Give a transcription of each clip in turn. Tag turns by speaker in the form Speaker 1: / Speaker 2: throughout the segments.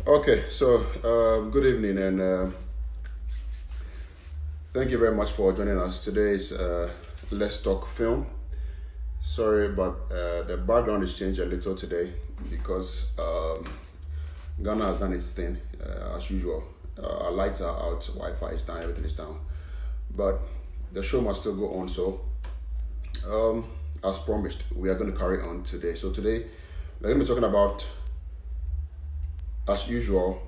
Speaker 1: Okay, so good evening and thank you very much for joining us. Today's Let's Talk Film. Sorry, but the background is changed a little today because Ghana has done its thing as usual. Our lights are out, Wi-Fi is down, everything is down. But the show must still go on. So, as promised, we are going to carry on today. So today, we're going to be talking about, as usual,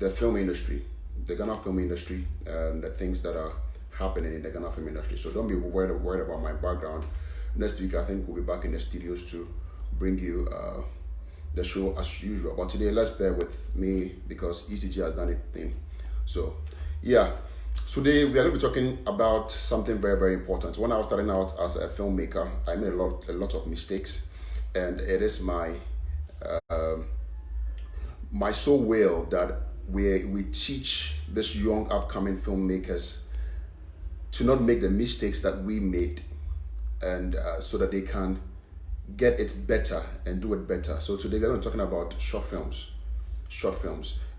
Speaker 1: the film industry, the Ghana film industry, and the things that are happening in the Ghana film industry. So don't be worried about my background. Next week, I think we'll be back in the studios to bring you the show as usual. But today, let's bear with me because ECG has done its thing. So, yeah. Today we are going to be talking about something very, very important. When I was starting out as a filmmaker, I made a lot of mistakes, and it is my sole will that we teach these young upcoming filmmakers to not make the mistakes that we made, and so that they can get it better and do it better. So today we're going to be talking about short films,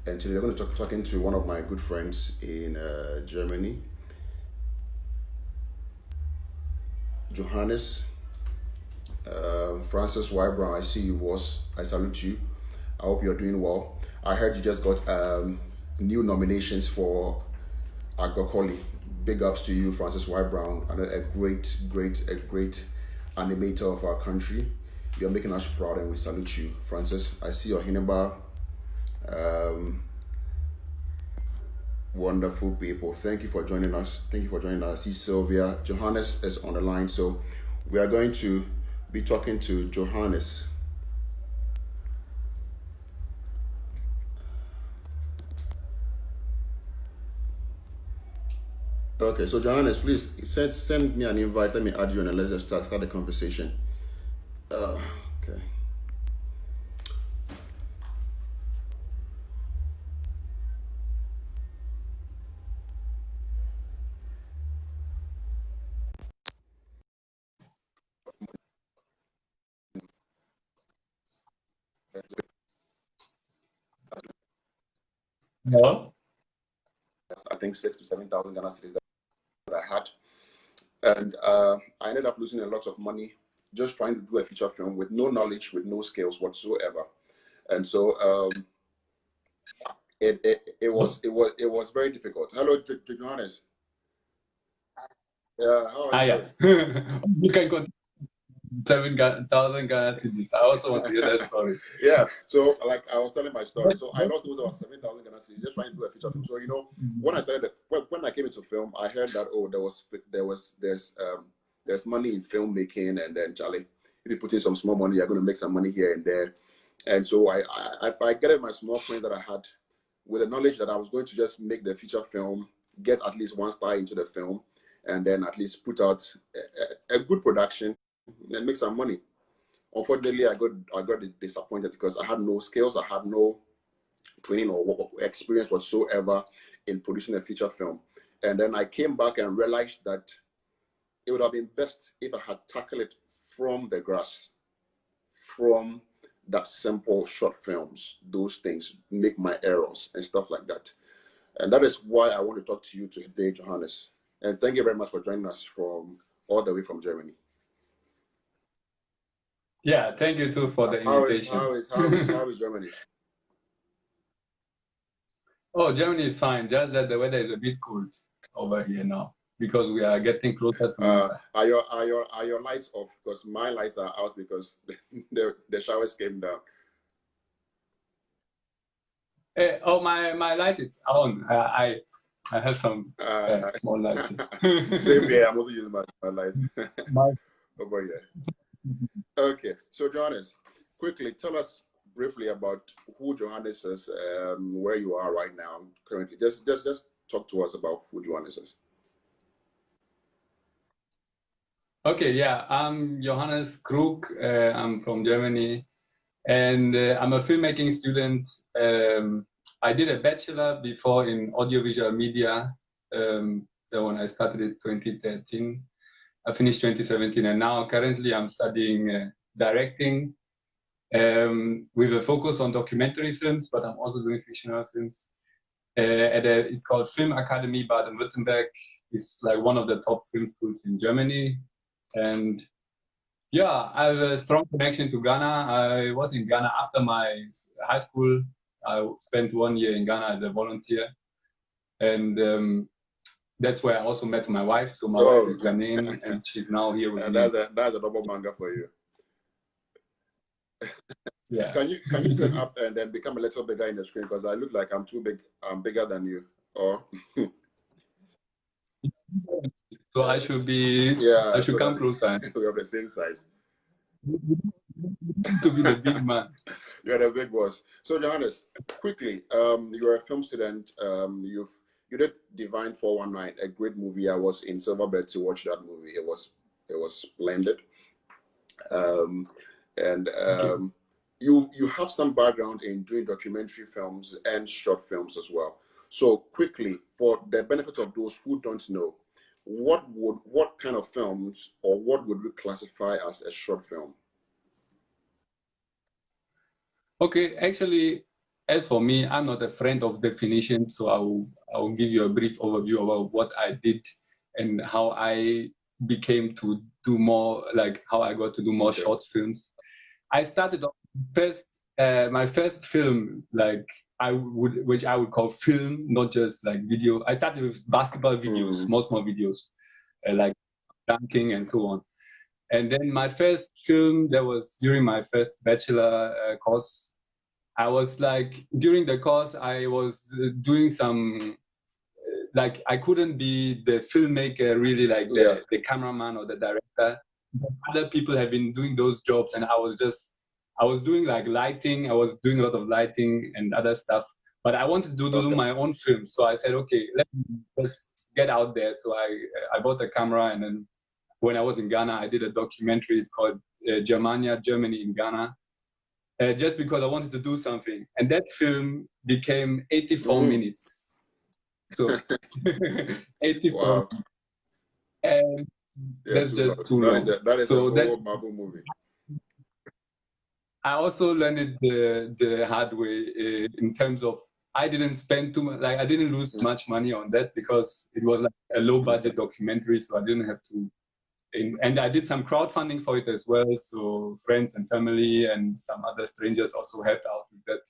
Speaker 1: and today we're going to talking to one of my good friends in Germany, Johannes. Francis Y. Brown, I see you, boss. I salute you. I hope you're doing well. I heard you just got new nominations for Agokoli. Big ups to you, Francis Y. Brown, and a great animator of our country. You're making us proud, and we salute you, Francis. I see your Hineba. Wonderful people. Thank you for joining us. I see Sylvia. Johannes is on the line, so we are going to be talking to Johannes. Okay, so Johannes, please send me an invite. Let me add you, and let's just start the conversation. Okay.
Speaker 2: Hello?
Speaker 1: I think 6 to 7 thousand Ghana cedis that I had, and I ended up losing a lot of money just trying to do a feature film with no knowledge, with no skills whatsoever, and so it was very difficult. Hello, Johannes. Yeah, how are you
Speaker 2: Yeah. You can go 7,000 Ghana cedis. I also want to hear that story.
Speaker 1: Yeah, so like I was telling my story, so I lost about 7,000 Ghana cedis just trying to do a feature film. So when I started, when I came into film, I heard that there's money in filmmaking, and then Charlie, if you put in some small money, you're going to make some money here and there. And so I gathered my small coins that I had with the knowledge that I was going to just make the feature film, get at least one star into the film, and then at least put out a good production and make some money. Unfortunately, I got disappointed because I had no skills, I had no training or experience whatsoever in producing a feature film. And then I came back and realized that it would have been best if I had tackled it from the grass, from that simple short films, those things, make my errors and stuff like that. And that is why I want to talk to you today, Johannes. And thank you very much for joining us from all the way from Germany.
Speaker 2: Yeah, thank you too for the invitation.
Speaker 1: How is Germany?
Speaker 2: Oh, Germany is fine. Just that the weather is a bit cold over here now because we are getting closer to winter.
Speaker 1: Are your lights off? Because my lights are out because the showers came down.
Speaker 2: Oh, my light is on. I have some small lights.
Speaker 1: Same here. I'm also using my light over here. Okay, so Johannes, quickly tell us briefly about who Johannes is, where you are right now currently. Just talk to us about who Johannes is.
Speaker 2: Okay, yeah, I'm Johannes Krug. I'm from Germany, and I'm a filmmaking student. I did a bachelor before in audiovisual media. So when I started in 2013, I finished 2017, and now currently I'm studying directing with a focus on documentary films, but I'm also doing fictional films. It's called Film Academy Baden-Württemberg. It's like one of the top film schools in Germany. And yeah, I have a strong connection to Ghana. I was in Ghana after my high school. I spent 1 year in Ghana as a volunteer. And that's where I also met my wife. So my wife is Ghanaian and she's now here with me.
Speaker 1: That's a double manga for you.
Speaker 2: Yeah.
Speaker 1: Can you set up and then become a little bigger in the screen, because I look like I'm too big. I'm bigger than you. Or
Speaker 2: so I should be. Yeah. I should so come closer.
Speaker 1: We have the same size.
Speaker 2: To be the big man.
Speaker 1: You're the big boss. So Johannes, quickly, you're a film student. You did Divine 419, a great movie. I was in Silverbed to watch that movie. It was splendid. You have some background in doing documentary films and short films as well. So quickly, for the benefit of those who don't know, what kind of films, or what would we classify as a short film?
Speaker 2: Okay, actually, as for me, I'm not a friend of definition, so I will give you a brief overview about what I did and how I became to do more, like how I got to do more short films. I started off my first film, which I would call film, not just like video. I started with basketball videos, small videos, like dunking and so on. And then my first film, that was during my first bachelor course. I was like, during the course, I was doing some, like I couldn't be the filmmaker really, like the cameraman or the director. Other people have been doing those jobs, and I was doing like lighting. I was doing a lot of lighting and other stuff, but I wanted to do my own film. So I said, okay, let me just get out there. So I bought a camera, and then when I was in Ghana, I did a documentary. It's called Germania, Germany in Ghana, just because I wanted to do something. And that film became 84 minutes. So 84. Wow. And that's just too long.
Speaker 1: That is so a whole Marvel movie.
Speaker 2: I also learned it the hard way in terms of I didn't spend too much, like I didn't lose much money on that because it was like a low budget documentary, so I didn't have to. And I did some crowdfunding for it as well, so friends and family and some other strangers also helped out with that.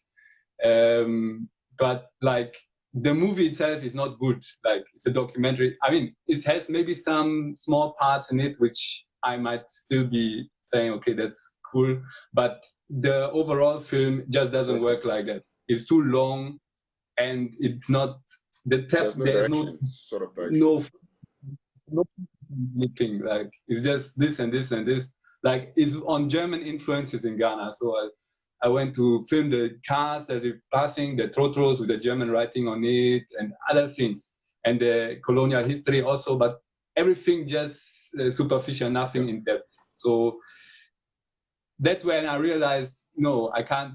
Speaker 2: But like the movie itself is not good. Like it's a documentary. I mean, it has maybe some small parts in it which I might still be saying, okay, that's cool. But the overall film just doesn't work like that. It's too long, and it's not there's no
Speaker 1: sort of direction.
Speaker 2: No anything, like it's just this and this and this, like it's on German influences in Ghana. So I went to film the cars that are passing, the trotros with the German writing on it and other things, and the colonial history also, but everything just superficial, nothing in depth. So that's when I realized, no, I can't.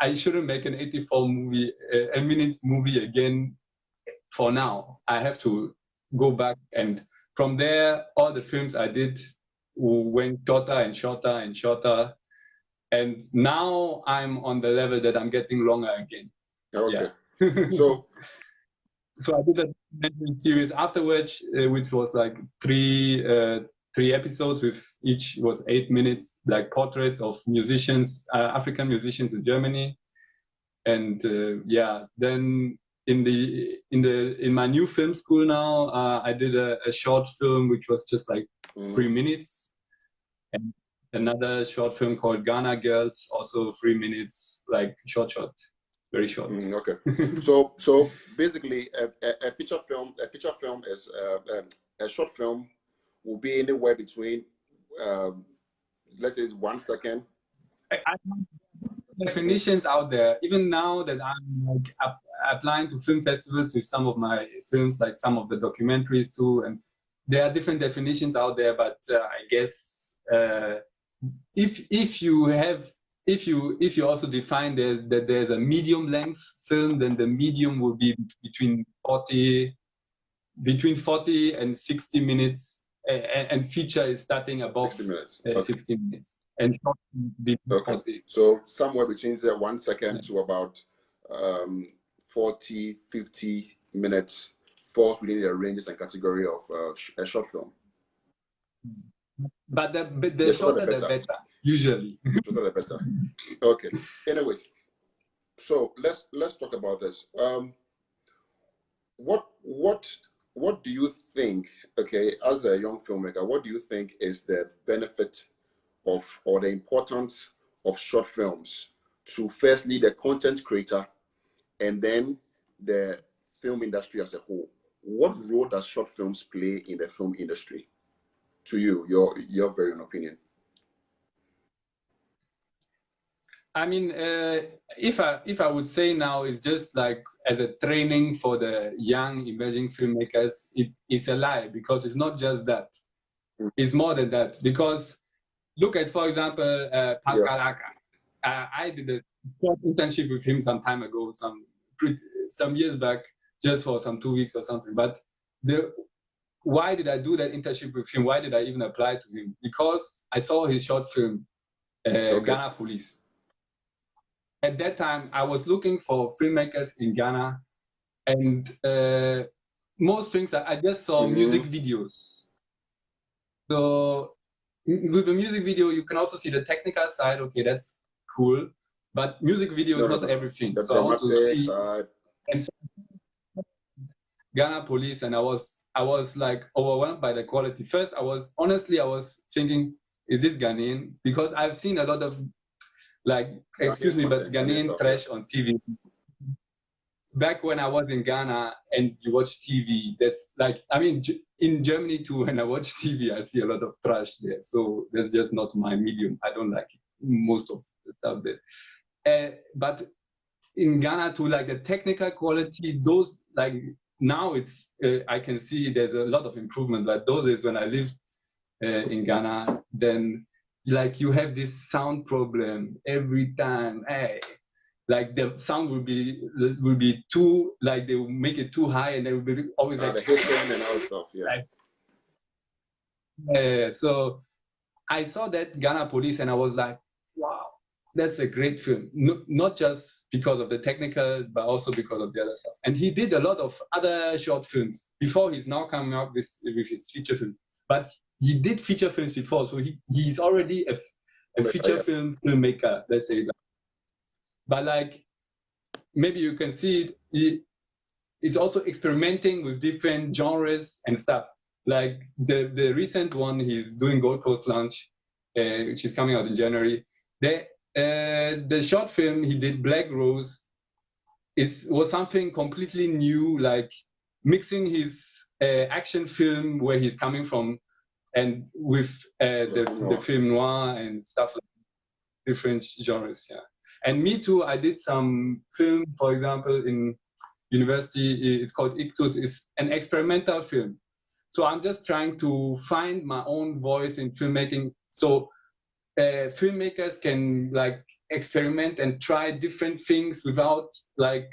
Speaker 2: I shouldn't make an 84 minutes movie again. For now, I have to go back, and from there, all the films I did went shorter and shorter and shorter, and now I'm on the level that I'm getting longer again.
Speaker 1: Okay.
Speaker 2: Yeah. So I did a series afterwards, which was like three episodes, with each was 8 minutes, like portraits of musicians, African musicians in Germany, and then in my new film school now, I did a short film which was just like 3 minutes, and another short film called Ghana Girls, also 3 minutes, like short, very short.
Speaker 1: Okay. So basically, a feature film is a short film will be anywhere between let's say 1 second.
Speaker 2: Definitions out there. Even now that I'm like applying to film festivals with some of my films, like some of the documentaries too, and there are different definitions out there. But I guess if you also define that there's a medium length film, then the medium will be between 40 and 60 minutes, and feature is starting above
Speaker 1: 60 minutes.
Speaker 2: 60 minutes. and short below
Speaker 1: Okay.
Speaker 2: 40.
Speaker 1: So somewhere between 1 second to about 40, 50 minutes falls within the ranges and category of a short film.
Speaker 2: But the shorter the better, usually.
Speaker 1: Shorter the better. Okay. Anyways, so let's talk about this. What do you think, okay, as a young filmmaker, what do you think is the benefit of, or the importance of short films to, firstly, the content creator and then the film industry as a whole? What role does short films play in the film industry, to you, your very own opinion?
Speaker 2: I mean, if I would say now, it's just like as a training for the young emerging filmmakers, it's a lie, because it's not just that. It's more than that. Because look at, for example, Pascal Aka. I did a short internship with him some time ago, some years back, just for some 2 weeks or something. But why did I do that internship with him? Why did I even apply to him? Because I saw his short film, Ghana Police. At that time, I was looking for filmmakers in Ghana, and most things I just saw music videos. So with the music video, you can also see the technical side. Okay, that's cool, but music video is not everything.
Speaker 1: The
Speaker 2: so I want to see
Speaker 1: side.
Speaker 2: And so, Ghana Police, and I was like overwhelmed by the quality. First, I was thinking, is this Ghanaian? Because I've seen a lot of, like, excuse me, but Ghanaian trash on TV. Back when I was in Ghana and you watch TV, that's like, I mean, in Germany too, when I watch TV, I see a lot of trash there. So that's just not my medium. I don't like most of the stuff there. But in Ghana too, like the technical quality, those, like, now it's, I can see there's a lot of improvement. But those days when I lived in Ghana, then like you have this sound problem every time. Hey, like the sound will be too, like they will make it too high, and they will be always like
Speaker 1: the hissing and all stuff.
Speaker 2: Yeah. So I saw that Ghana Police, and I was like, wow, that's a great film. Not just because of the technical, but also because of the other stuff. And he did a lot of other short films before he's now coming out with his feature film. But he did feature films before, so he's already a feature film filmmaker, let's say that. But like, maybe you can see it's also experimenting with different genres and stuff. Like the recent one, he's doing Gold Coast Lounge, which is coming out in January. The short film he did, Black Rose, was something completely new, like mixing his action film where he's coming from, and with the film noir and stuff, like different genres. Yeah. And me too, I did some film, for example, in university. It's called Ictus. It's an experimental film. So I'm just trying to find my own voice in filmmaking. So filmmakers can like experiment and try different things without like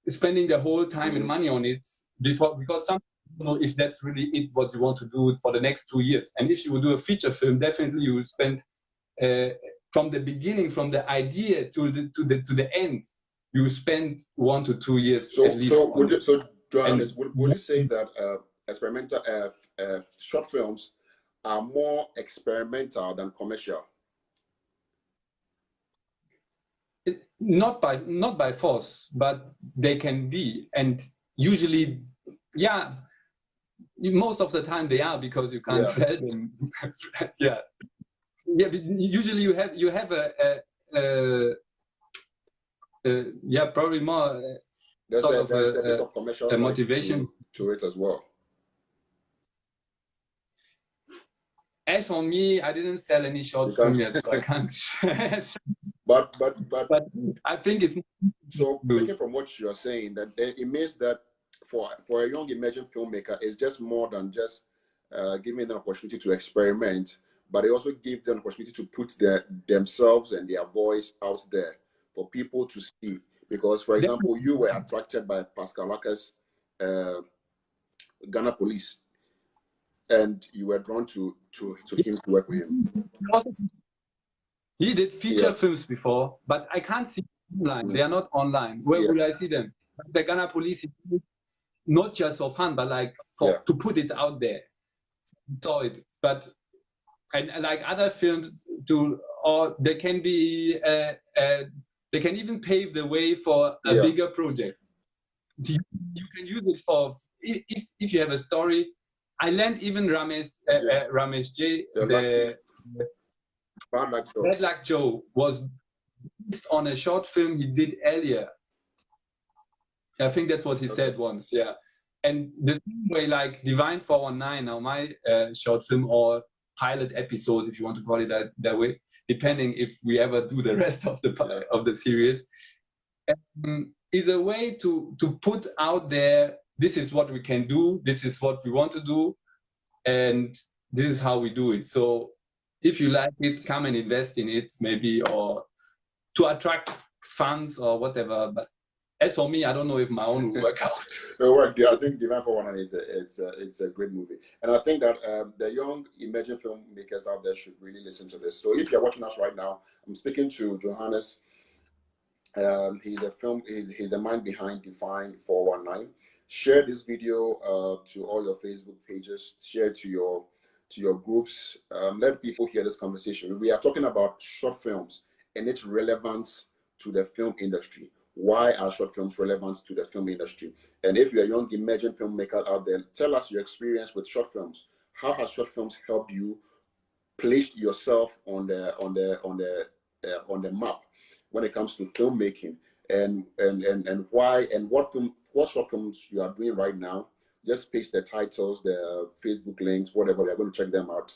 Speaker 2: spending the whole time and money on it because some people know if that's really what you want to do for the next 2 years. And if you will do a feature film, definitely you will spend from the beginning, from the idea to the end, you spend 1 to 2 years at least.
Speaker 1: So Johannes, would you say that experimental short films are more experimental than commercial?
Speaker 2: Not by force, but they can be, and usually, yeah, most of the time they are, because you can't sell them. Yeah. But usually you have probably more
Speaker 1: there's
Speaker 2: sort
Speaker 1: a
Speaker 2: of
Speaker 1: bit of commercial
Speaker 2: motivation
Speaker 1: to it as well.
Speaker 2: As for me, I didn't sell any short film yet, so I can't.
Speaker 1: But
Speaker 2: I think it's
Speaker 1: so. Taking from what you're saying, that it means that for a young emerging filmmaker, it's just more than just giving them an opportunity to experiment, but it also gives them an opportunity to put themselves and their voice out there for people to see. Because, for example, you were attracted by Pascal Waka's Ghana Police, and you were drawn to him, to work with him.
Speaker 2: He did feature
Speaker 1: Yeah.
Speaker 2: films before, but I can't see them online. They are not online. Where
Speaker 1: Yeah.
Speaker 2: will I see them? The Ghana police, not just for fun, but like to put it out there. Saw it, but and like other films, or they can be, they can even pave the way for a bigger project. You can use it for if you have a story. I learned even Ramesh J. Bad Luck Joe was based on a short film he did earlier. I think that's what he said once. Yeah, and the same way, like Divine 419, now my short film or pilot episode, if you want to call it that way, depending if we ever do the rest of the series, is a way to put out there, this is what we can do, this is what we want to do, and this is how we do it. So if you like it, come and invest in it, maybe, or to attract funds or whatever. But as for me, I don't know if my own will work out.
Speaker 1: It'll work. I think Divine 419 it's a great movie, and I think that the young emerging filmmakers out there should really listen to this. So if you're watching us right now, I'm speaking to Johannes. He's the mind behind Divine 419. Share this video to all your Facebook pages. Share it to your groups. Let people hear this conversation. We are talking about short films and its relevance to the film industry. Why are short films relevant to the film industry? And if you're a young emerging filmmaker out there, tell us your experience with short films. How has short films helped you place yourself on the map when it comes to filmmaking, and why, and what short films you are doing right now? Just paste the titles, the Facebook links, whatever. We are going to check them out.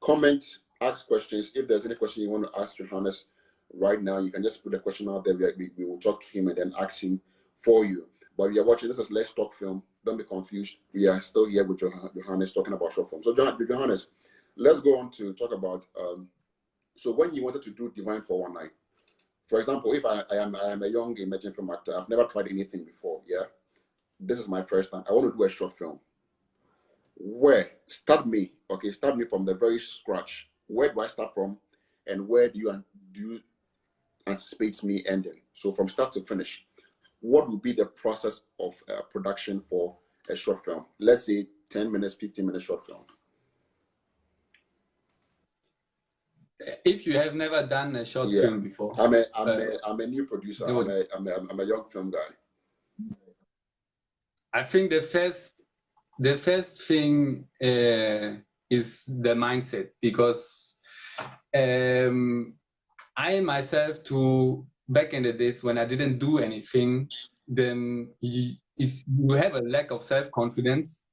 Speaker 1: Comment, ask questions. If there's any question you want to ask Johannes right now, you can just put the question out there. We will talk to him and then ask him for you. But you're watching, this is Let's Talk Film. Don't be confused. We are still here with Johannes talking about short films. So Johannes, let's go on to talk about, so when you wanted to do Divine 419, for example, if I am a young emerging film actor, I've never tried anything before, yeah? This is my first time. I want to do a short film. Where? Start me from the very scratch. Where do I start from, and where do you anticipate me ending? So from start to finish, what would be the process of production for a short film? Let's say 10 minutes, 15 minutes short film.
Speaker 2: If you have never done a short film before,
Speaker 1: I'm a new producer. I'm a young film guy.
Speaker 2: I think the first thing is the mindset, because I myself, back in the days when I didn't do anything, then you have a lack of self-confidence.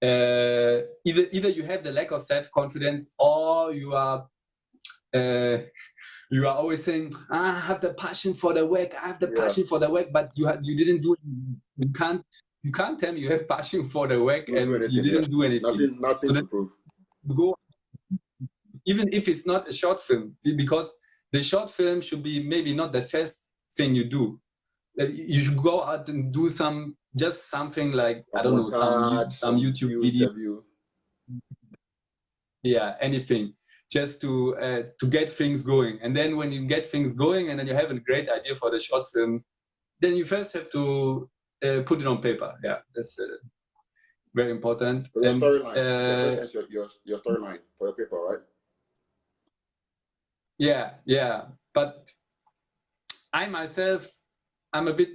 Speaker 2: Either you have the lack of self-confidence, or you are always saying, I have the passion for the work, I have the passion for the work, but you didn't do it. You can't tell me you have passion for the work and you didn't do anything.
Speaker 1: Nothing to prove.
Speaker 2: Go, even if it's not a short film, because the short film should be maybe not the first thing you do. You should go out and do something like, I don't know, some YouTube video. Yeah, anything, just to get things going. And then when you get things going and then you have a great idea for the short film, then you first have to put it on paper. Yeah, that's very important.
Speaker 1: So your storyline, your storyline for your paper, right?
Speaker 2: Yeah. But I myself, I'm a bit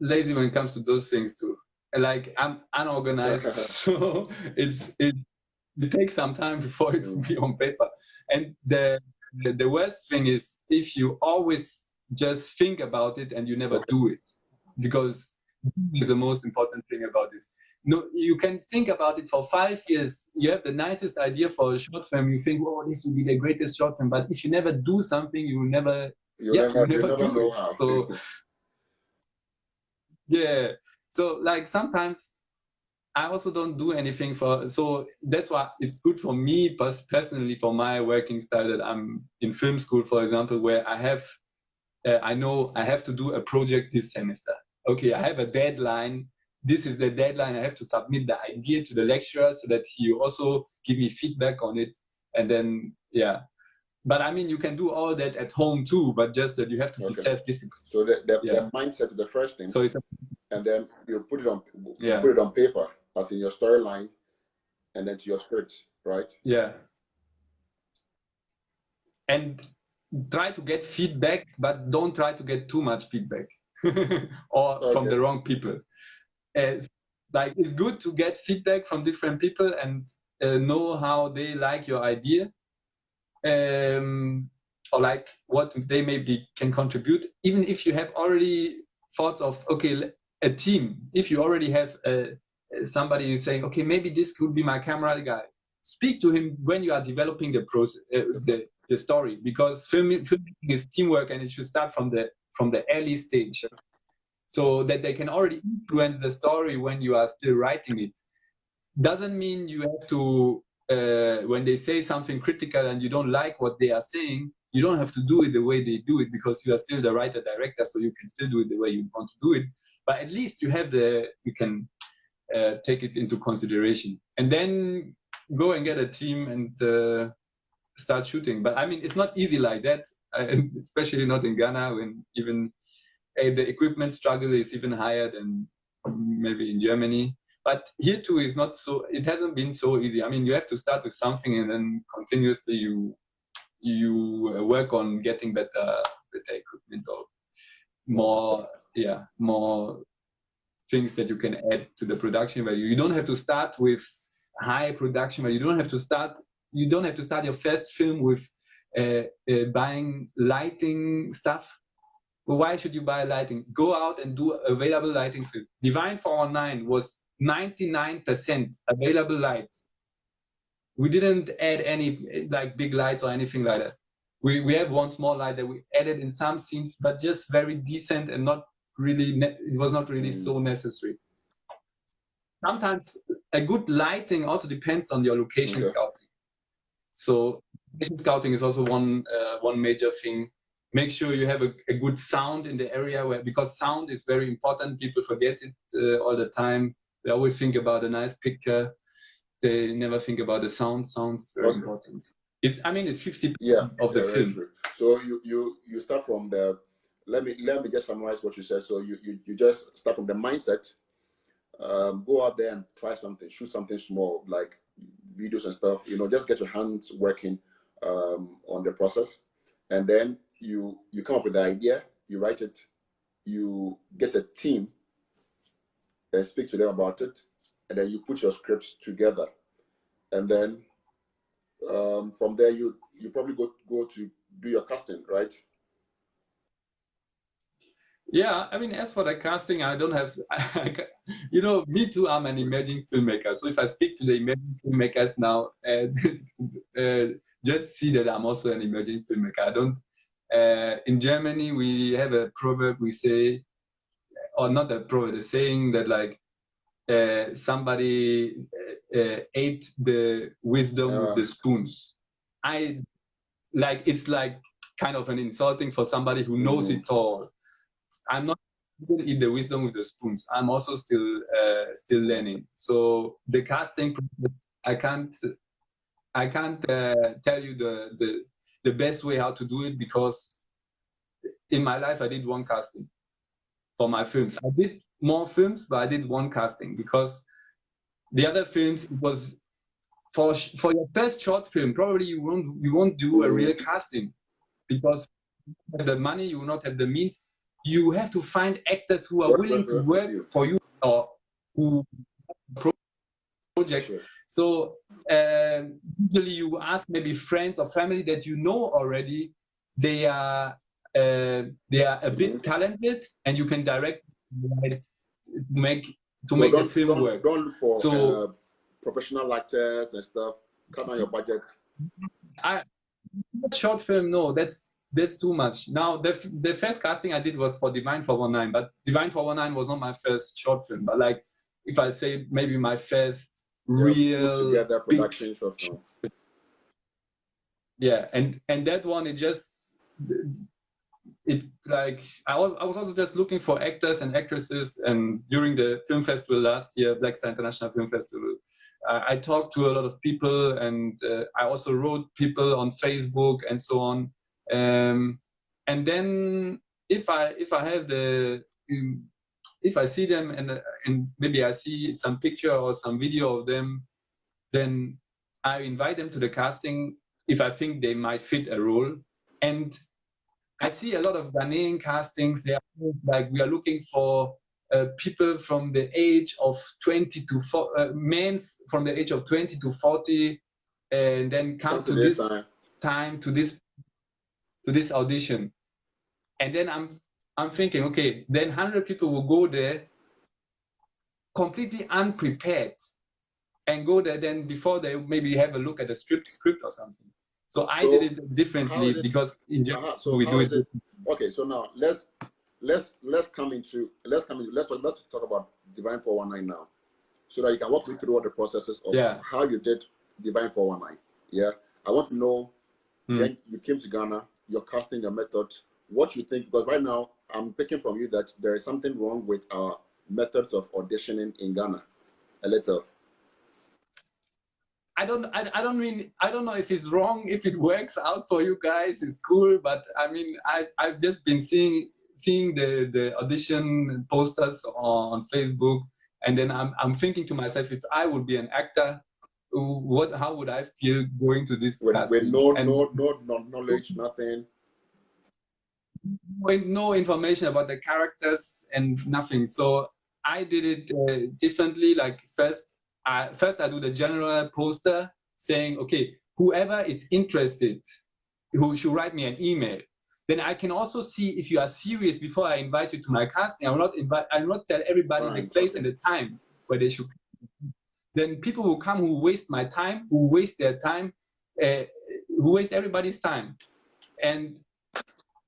Speaker 2: lazy when it comes to those things too. Like, I'm unorganized, so it takes some time before it will be on paper. And the worst thing is if you always just think about it and you never do it, because is the most important thing about this. No, you can think about it for 5 years. You have the nicest idea for a short film. You think, oh, this will be the greatest short film. But if you never do something, you will never do it. So yeah. So like sometimes I also don't do anything so that's why it's good for me personally, for my working style, that I'm in film school, for example, where I know I have to do a project this semester. Okay, I have a deadline. This is the deadline. I have to submit the idea to the lecturer so that he also give me feedback on it. And then, yeah. but I mean, you can do all that at home too, but just that you have to be self-disciplined.
Speaker 1: So the mindset is the first thing.
Speaker 2: So
Speaker 1: and then you put it on paper, as in your storyline, and then to your script, right?
Speaker 2: Yeah. And try to get feedback, but don't try to get too much feedback or from the wrong people. Like, it's good to get feedback from different people and know how they like your idea, or like what they maybe can contribute. Even if you have already thoughts of, okay, a team, if you already have somebody who's saying, okay, maybe this could be my camera guy, speak to him when you are developing the process, the story, because filmmaking is teamwork, and it should start from the early stage, so that they can already influence the story when you are still writing it. Doesn't mean you have to, when they say something critical and you don't like what they are saying, you don't have to do it the way they do it, because you are still the writer director, so you can still do it the way you want to do it. But at least you can take it into consideration, and then go and get a team and start shooting. But I mean, it's not easy like that, especially not in Ghana, when even the equipment struggle is even higher than maybe in Germany. But here too is not so, it hasn't been so easy. I mean, you have to start with something, and then continuously you work on getting better equipment, or more things that you can add to the production value. You don't have to start with high production value. You don't have to start your first film with buying lighting stuff. Well, why should you buy lighting? Go out and do available lighting film. Divine 419 was 99% available light. We didn't add any like big lights or anything like that. We have one small light that we added in some scenes, but just very decent, and not really, it was not really so necessary. Sometimes a good lighting also depends on your location scouting. So location scouting is also one major thing. Make sure you have a good sound in the area, because sound is very important. People forget it all the time. They always think about a nice picture. They never think about the sound. Sound's very important. It's 50% of the film.
Speaker 1: True. So you start from the. Let me just summarize what you said. So you just start from the mindset. Go out there and try something. Shoot something small, like videos and stuff. Just get your hands working on the process, and then you come up with the idea. You write it. You get a team and speak to them about it, and then you put your scripts together, and then from there you probably go to do your casting, right?
Speaker 2: Yeah, I mean, as for the casting, I don't have, me too, I'm an emerging filmmaker. So if I speak to the emerging filmmakers now, just see that I'm also an emerging filmmaker. I don't, in Germany, we have a proverb, we say, or not a proverb, a saying that like, somebody ate the wisdom with the spoons. It's like kind of an insulting for somebody who knows it all. I'm not going to eat the wisdom with the spoons. I'm also still learning. So the casting process, I can't tell you the best way how to do it, because in my life I did one casting for my films. I did more films, but I did one casting, because the other films, it was for your first short film, probably you won't do a real casting, because you have the money, you will not have the means. You have to find actors who are willing to work for you, or who project. Sure. So usually you ask maybe friends or family that you know already. They are a bit talented, and you can direct to make the film work.
Speaker 1: Don't look for professional actors and stuff. Cut down your budget.
Speaker 2: Short film, no, that's too much. Now the first casting I did was for Divine 419, but Divine 419 was not my first short film. But like, if I say maybe my first real
Speaker 1: together production short film.
Speaker 2: Yeah, and that one, it it like I was also just looking for actors and actresses, and during the film festival last year, Black Star International Film Festival, I talked to a lot of people, and I also wrote people on Facebook and so on. And then if I have the if I see them and maybe I see some picture or some video of them, then I invite them to the casting if I think they might fit a role. And I see a lot of Ghanaian castings. They are like, we are looking for people from the age of 20 to 40, men from the age of 20 to 40, and then come to this time to this audition. And then I'm thinking, okay, then 100 people will go there completely unprepared and go there then before they maybe have a look at the script or something. So I did it differently because in general we do it.
Speaker 1: Okay, so now let's talk about Divine 419 now, so that you can walk me through all the processes of how you did Divine 419. Yeah, I want to know. Then you came to Ghana, your casting, your method, what you think, because right now I'm picking from you that there is something wrong with our methods of auditioning in Ghana a little.
Speaker 2: I don't know if it's wrong. If it works out for you guys, it's cool. But I mean, I've just been seeing the audition posters on Facebook, and then I'm thinking to myself, if I would be an actor, how would I feel going to this casting?
Speaker 1: With no knowledge, nothing.
Speaker 2: With no information about the characters and nothing. So I did it differently. Like first I do the general poster saying, okay, whoever is interested, who should write me an email. Then I can also see if you are serious before I invite you to my casting. I will not tell everybody the place and the time where they should. Then people will come who waste my time, who waste their time, who waste everybody's time. And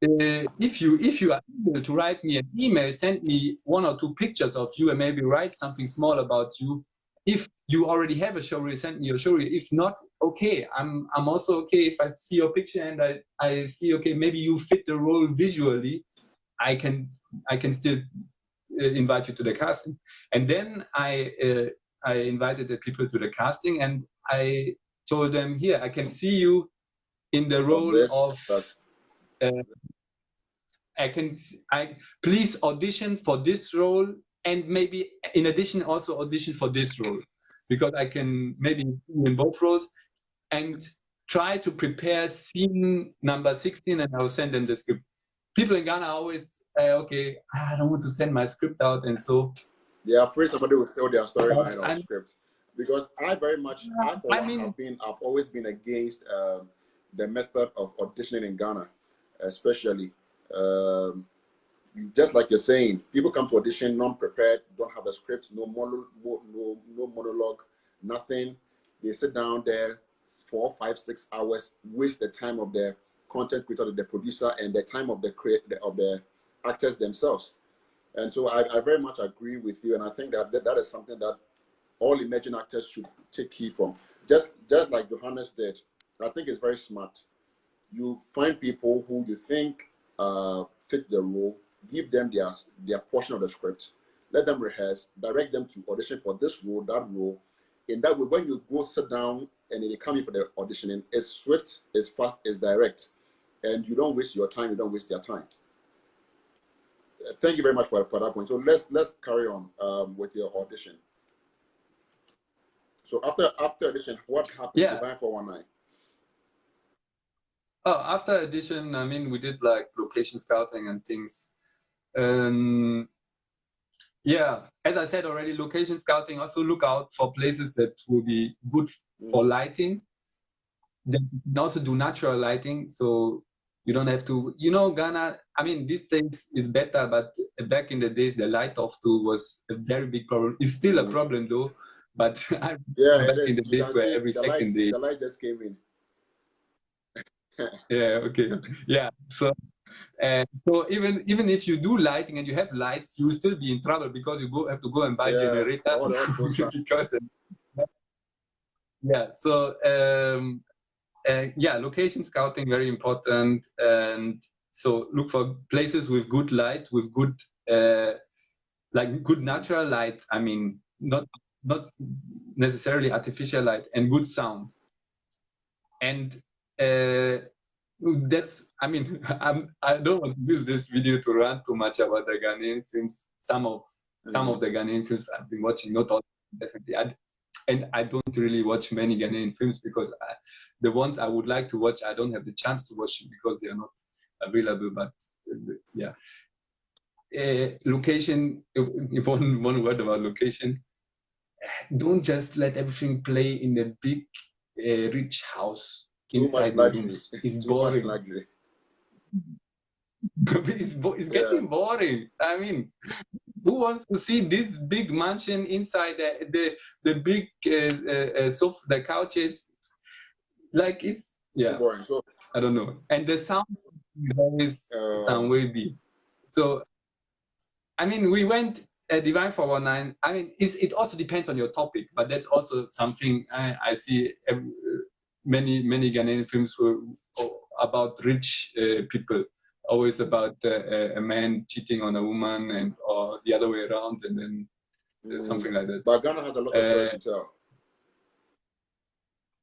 Speaker 2: if you are able to write me an email, send me 1 or 2 pictures of you and maybe write something small about you. If you already have a show reel, send me your show reel. If not, okay, I'm also okay if I see your picture and I see, okay, maybe you fit the role visually, I can still invite you to the casting. And then I invited the people to the casting, and I told them, here, I can see you in the role of please audition for this role, and maybe in addition also audition for this role, because I can maybe in both roles, and try to prepare scene number 16, and I'll send them the script. People in Ghana always okay, I don't want to send my script out, and so
Speaker 1: they are afraid somebody will steal their storyline or script. Because I've always been against the method of auditioning in Ghana, especially. Just like you're saying, people come to audition non-prepared, don't have a script, no monologue, nothing. They sit down there 4, 5, 6 hours, waste the time of the content creator, the producer, and the time of the actors themselves. And so I very much agree with you, and I think that is something that all emerging actors should take key from. Just like Johannes did, I think it's very smart. You find people who you think fit the role, give them their portion of the script, let them rehearse, direct them to audition for this role, that role. In that way, when you go sit down and they come in for the auditioning, it's swift, it's fast, it's direct, and you don't waste your time, you don't waste their time. Thank you very much for that point. So let's carry on with your audition. So after audition, what happened to Divine 419?
Speaker 2: Oh, after audition, I mean, we did like location scouting and things. Yeah, as I said already, location scouting, also look out for places that will be good for lighting. Then you can also do natural lighting, so you don't have to, Ghana, I mean, these days is better, but back in the days, the light off tool was a very big problem. It's still a problem though, but back in the days where every second day.
Speaker 1: The light just came in.
Speaker 2: Yeah, okay. Yeah, so even if you do lighting and you have lights, you will still be in trouble because you have to go and buy generator. So location scouting very important, and So look for places with good light, with good like good natural light. I mean, not necessarily artificial light, and good sound. And that's, I mean, I don't want to use this video to rant too much about the Ghanaian films. Some of the Ghanaian films I've been watching, not all, definitely. And I don't really watch many Ghanaian films because the ones I would like to watch, I don't have the chance to watch them because they are not available. But yeah, location. One word about location. Don't just let everything play in a big, rich house.
Speaker 1: Too
Speaker 2: inside
Speaker 1: much
Speaker 2: the rooms. It's
Speaker 1: too
Speaker 2: boring.
Speaker 1: much luxury.
Speaker 2: It's getting boring. I mean, who wants to see this big mansion inside the big sofa, the couches? Like, it's
Speaker 1: Boring. So
Speaker 2: I don't know. And the sound is some way big. So I mean, we went Divine 419. I mean, it also depends on your topic, but that's also something I see many Ghanaian films were about rich people, always about a man cheating on a woman, and or the other way around, and then something like that.
Speaker 1: But Ghana has a lot of stories to tell.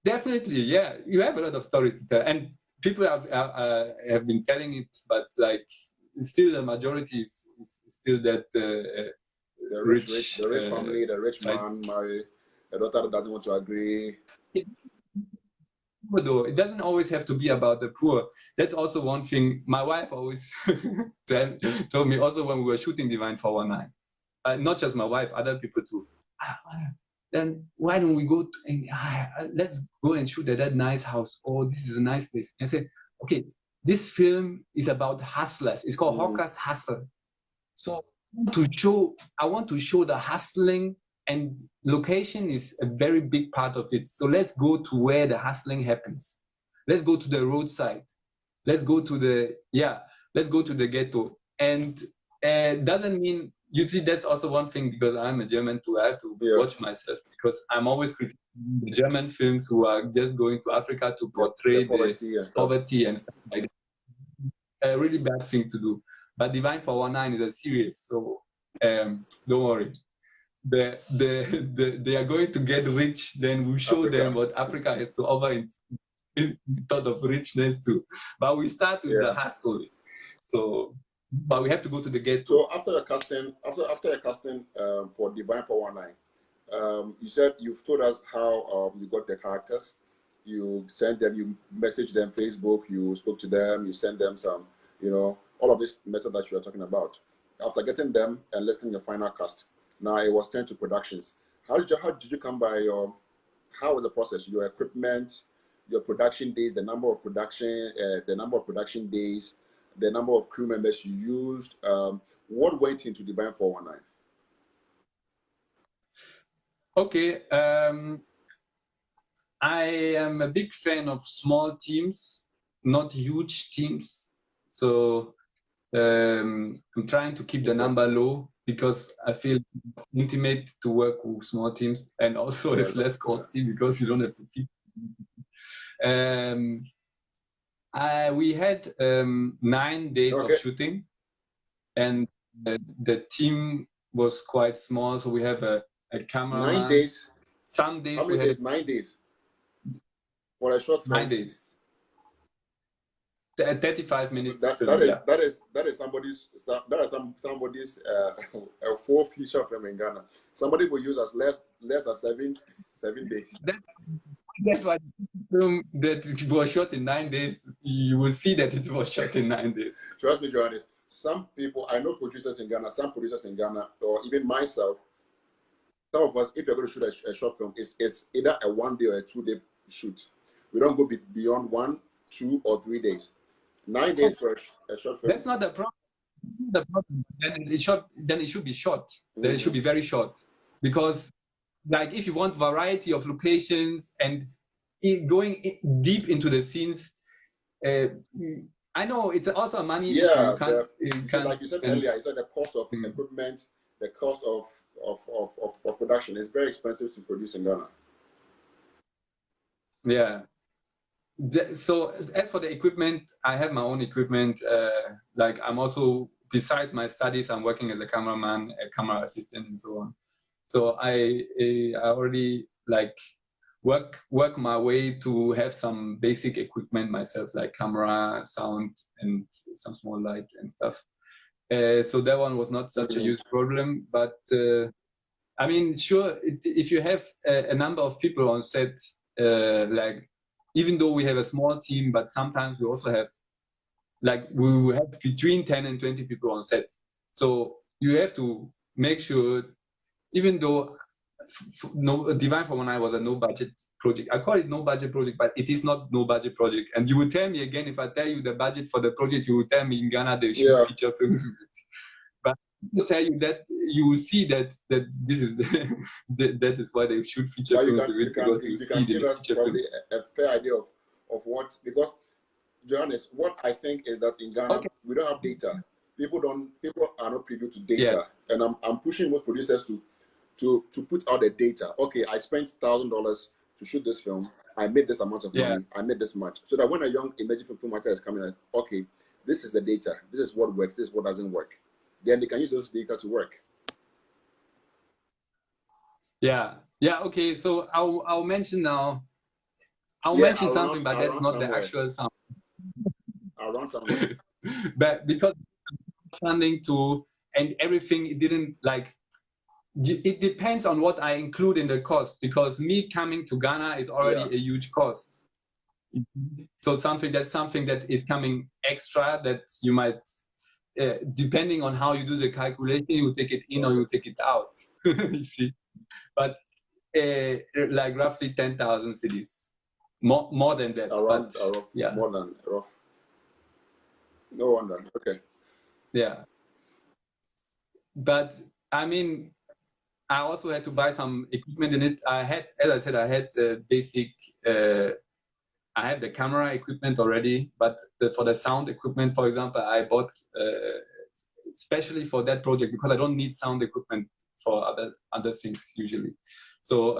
Speaker 2: Definitely, yeah, you have a lot of stories to tell, and people have been telling it, but like still the majority is still that
Speaker 1: the rich family, the rich
Speaker 2: side.
Speaker 1: man marry a daughter that doesn't want to agree.
Speaker 2: Though it doesn't always have to be about the poor. That's also one thing my wife always told me, also when we were shooting Divine 419. Not just my wife, other people too. Then why don't we go let's go and shoot at that nice house. Oh, this is a nice place. And I said, okay, this film is about hustlers. It's called Hawker's Hustle. So I want to show the hustling, and location is a very big part of it. So let's go to where the hustling happens. Let's go to the roadside. Let's go to the ghetto. And doesn't mean, you see, that's also one thing, because I'm a German too. I have to watch myself, because I'm always criticizing the German films who are just going to Africa to portray the poverty and stuff like that. A really bad thing to do. But Divine 419 is a series, so don't worry. They are going to get rich. Then we show them what Africa has to offer in thought of richness too. But we start with the hustle. So, but we have to go to the ghetto.
Speaker 1: So after a casting, for Divine 419, you said you've told us how you got the characters. You sent them, you messaged them Facebook, you spoke to them, you sent them some, all of this method that you are talking about. After getting them and listing your final cast, now it was turned to productions. How did you come by how was the process? Your equipment, your production days, the number of production days, the number of crew members you used. What went into Divine 419?
Speaker 2: Okay, I am a big fan of small teams, not huge teams. So I'm trying to keep the number low, because I feel intimate to work with small teams, and also it's less costly because you don't have to keep. We had 9 days of shooting, and the team was quite small, so we have a cameraman.
Speaker 1: 9 days.
Speaker 2: Some days
Speaker 1: How many days? 9 days. For a short film.
Speaker 2: 9 days. 35 minutes.
Speaker 1: That is somebody's a full feature film in Ghana. Somebody will use as less than 7 days.
Speaker 2: That's why the film that it was shot in 9 days. You will see that it was shot in 9 days.
Speaker 1: Trust me, Johannes. Some people, I know producers in Ghana, or even myself, some of us, if you're going to shoot a short film, it's either a 1 day or a 2 day shoot. We don't go beyond 1, 2, or 3 days. 9 days for a short film.
Speaker 2: That's not the problem. Then it should be short. Then it should be very short, because, like, if you want variety of locations and going deep into the scenes, I know it's also a money issue. You can't
Speaker 1: like you said earlier, it's like the cost of equipment, the cost of production is very expensive to produce in Ghana.
Speaker 2: So as for the equipment, I have my own equipment. Like I'm also, beside my studies, I'm working as a cameraman, a camera assistant, and so on. So I already like work my way to have some basic equipment myself, like camera, sound, and some small light and stuff. So that one was not such a huge problem. But I mean, sure, if you have a number of people on set, like, even though we have a small team, but sometimes we also have, like, we will have between 10 and 20 people on set. So you have to make sure, even though Divine for One Eye was a no budget project, I call it no budget project, but it is not no budget project. And you will tell me again, if I tell you the budget for the project, you will tell me in Ghana they shoot feature films with it. But to tell you that, you will see that this is that is why they shoot feature films with it, because you see
Speaker 1: give us probably a fair idea of what, because Johannes, what I think is that in Ghana we don't have data. People are not privy to data, and I'm pushing most producers to put out the data. Okay, I spent $1,000 to shoot this film. I made this amount of money. I made this much, so that when a young emerging filmmaker is coming, like, okay, this is the data. This is what works. This is what doesn't work. Then they can use those data to work.
Speaker 2: Yeah. Okay. So I'll mention now. I'll mention something, but that's not the actual sound.
Speaker 1: I'll run somewhere.
Speaker 2: But because funding to and everything, it didn't like. It depends on what I include in the cost, because me coming to Ghana is already a huge cost. So that's something that is coming extra, that you might, depending on how you do the calculation, you take it in or you take it out. You see, but like roughly 10,000 cities, more than that.
Speaker 1: Around, more than rough. No wonder. Okay.
Speaker 2: Yeah, but I mean, I also had to buy some equipment in it. I had, as I said, I had basic. I have the camera equipment already, but for the sound equipment, for example, I bought especially for that project, because I don't need sound equipment for other things usually. So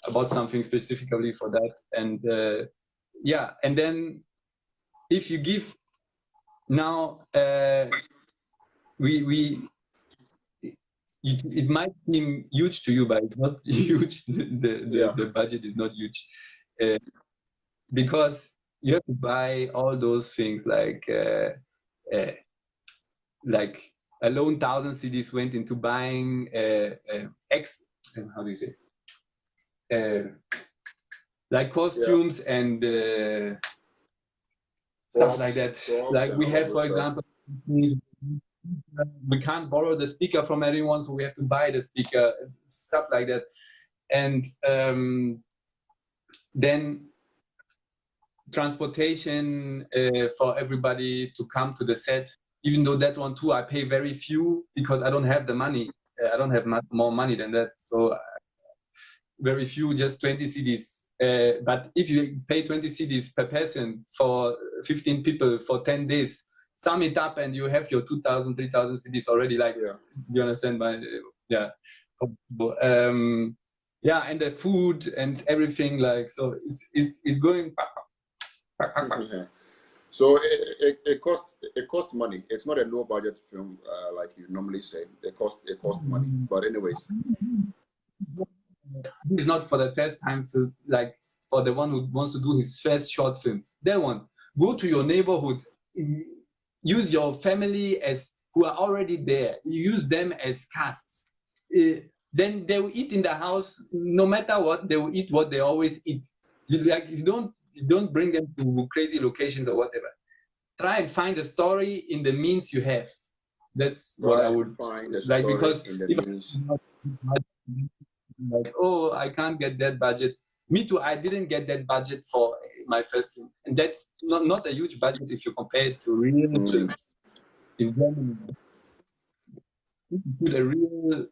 Speaker 2: I bought something specifically for that, and and then if you give now, it might seem huge to you, but it's not huge. The budget is not huge. Because you have to buy all those things, like alone 1,000 CDs went into buying how do you say, like costumes and stuff like that. Like we have, for example, we can't borrow the speaker from anyone, so we have to buy the speaker, stuff like that. And then transportation for everybody to come to the set, even though that one too I pay very few, because I don't have the money. I don't have more money than that, so very few, just 20 CDs. But if you pay 20 CDs per person for 15 people for 10 days, sum it up and you have your 2,000, 3,000 CDs already. Like, you understand my and the food and everything, like, so it's going.
Speaker 1: So it costs money. It's not a no budget film like you normally say. It costs money. But anyways,
Speaker 2: this is not for the first time film, like for the one who wants to do his first short film. That one, go to your neighborhood, use your family as who are already there. You use them as casts. Then they will eat in the house. No matter what, they will eat what they always eat. You don't bring them to crazy locations or whatever. Try and find a story in the means you have. That's what I would like, because if like, oh, I can't get that budget. Me too. I didn't get that budget for my first film, and that's not a huge budget if you compare it to real films in Germany. A real.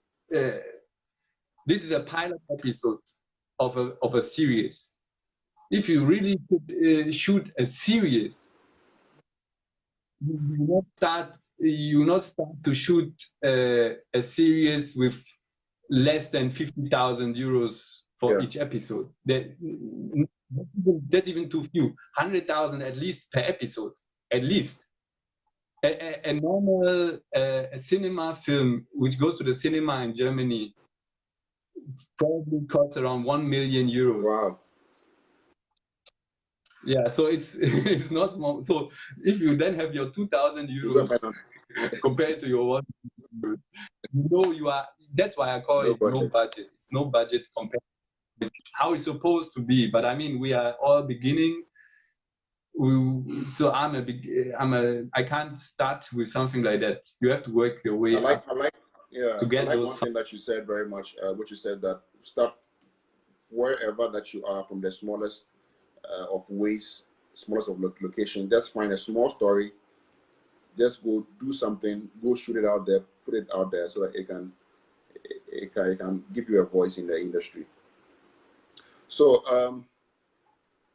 Speaker 2: This is a pilot episode of a series. If you really could shoot a series, you not start to shoot a series with less than 50,000 euros for each episode. That's even too few. 100,000 at least per episode, at least. A normal cinema film, which goes to the cinema in Germany, probably costs around 1 million euros.
Speaker 1: Wow.
Speaker 2: Yeah, so it's it's not small. So if you then have your 2,000 euros compared to your 1, you are. That's why I call it no budget. It's no budget compared to how it's supposed to be. But I mean, we are all beginning. So I can't start with something like that. You have to work your way up.
Speaker 1: To get those. One thing that you said very much, which you said that start wherever that you are, from the smallest of ways, smallest of location. Just find a small story. Just go do something. Go shoot it out there. Put it out there so that it can give you a voice in the industry. So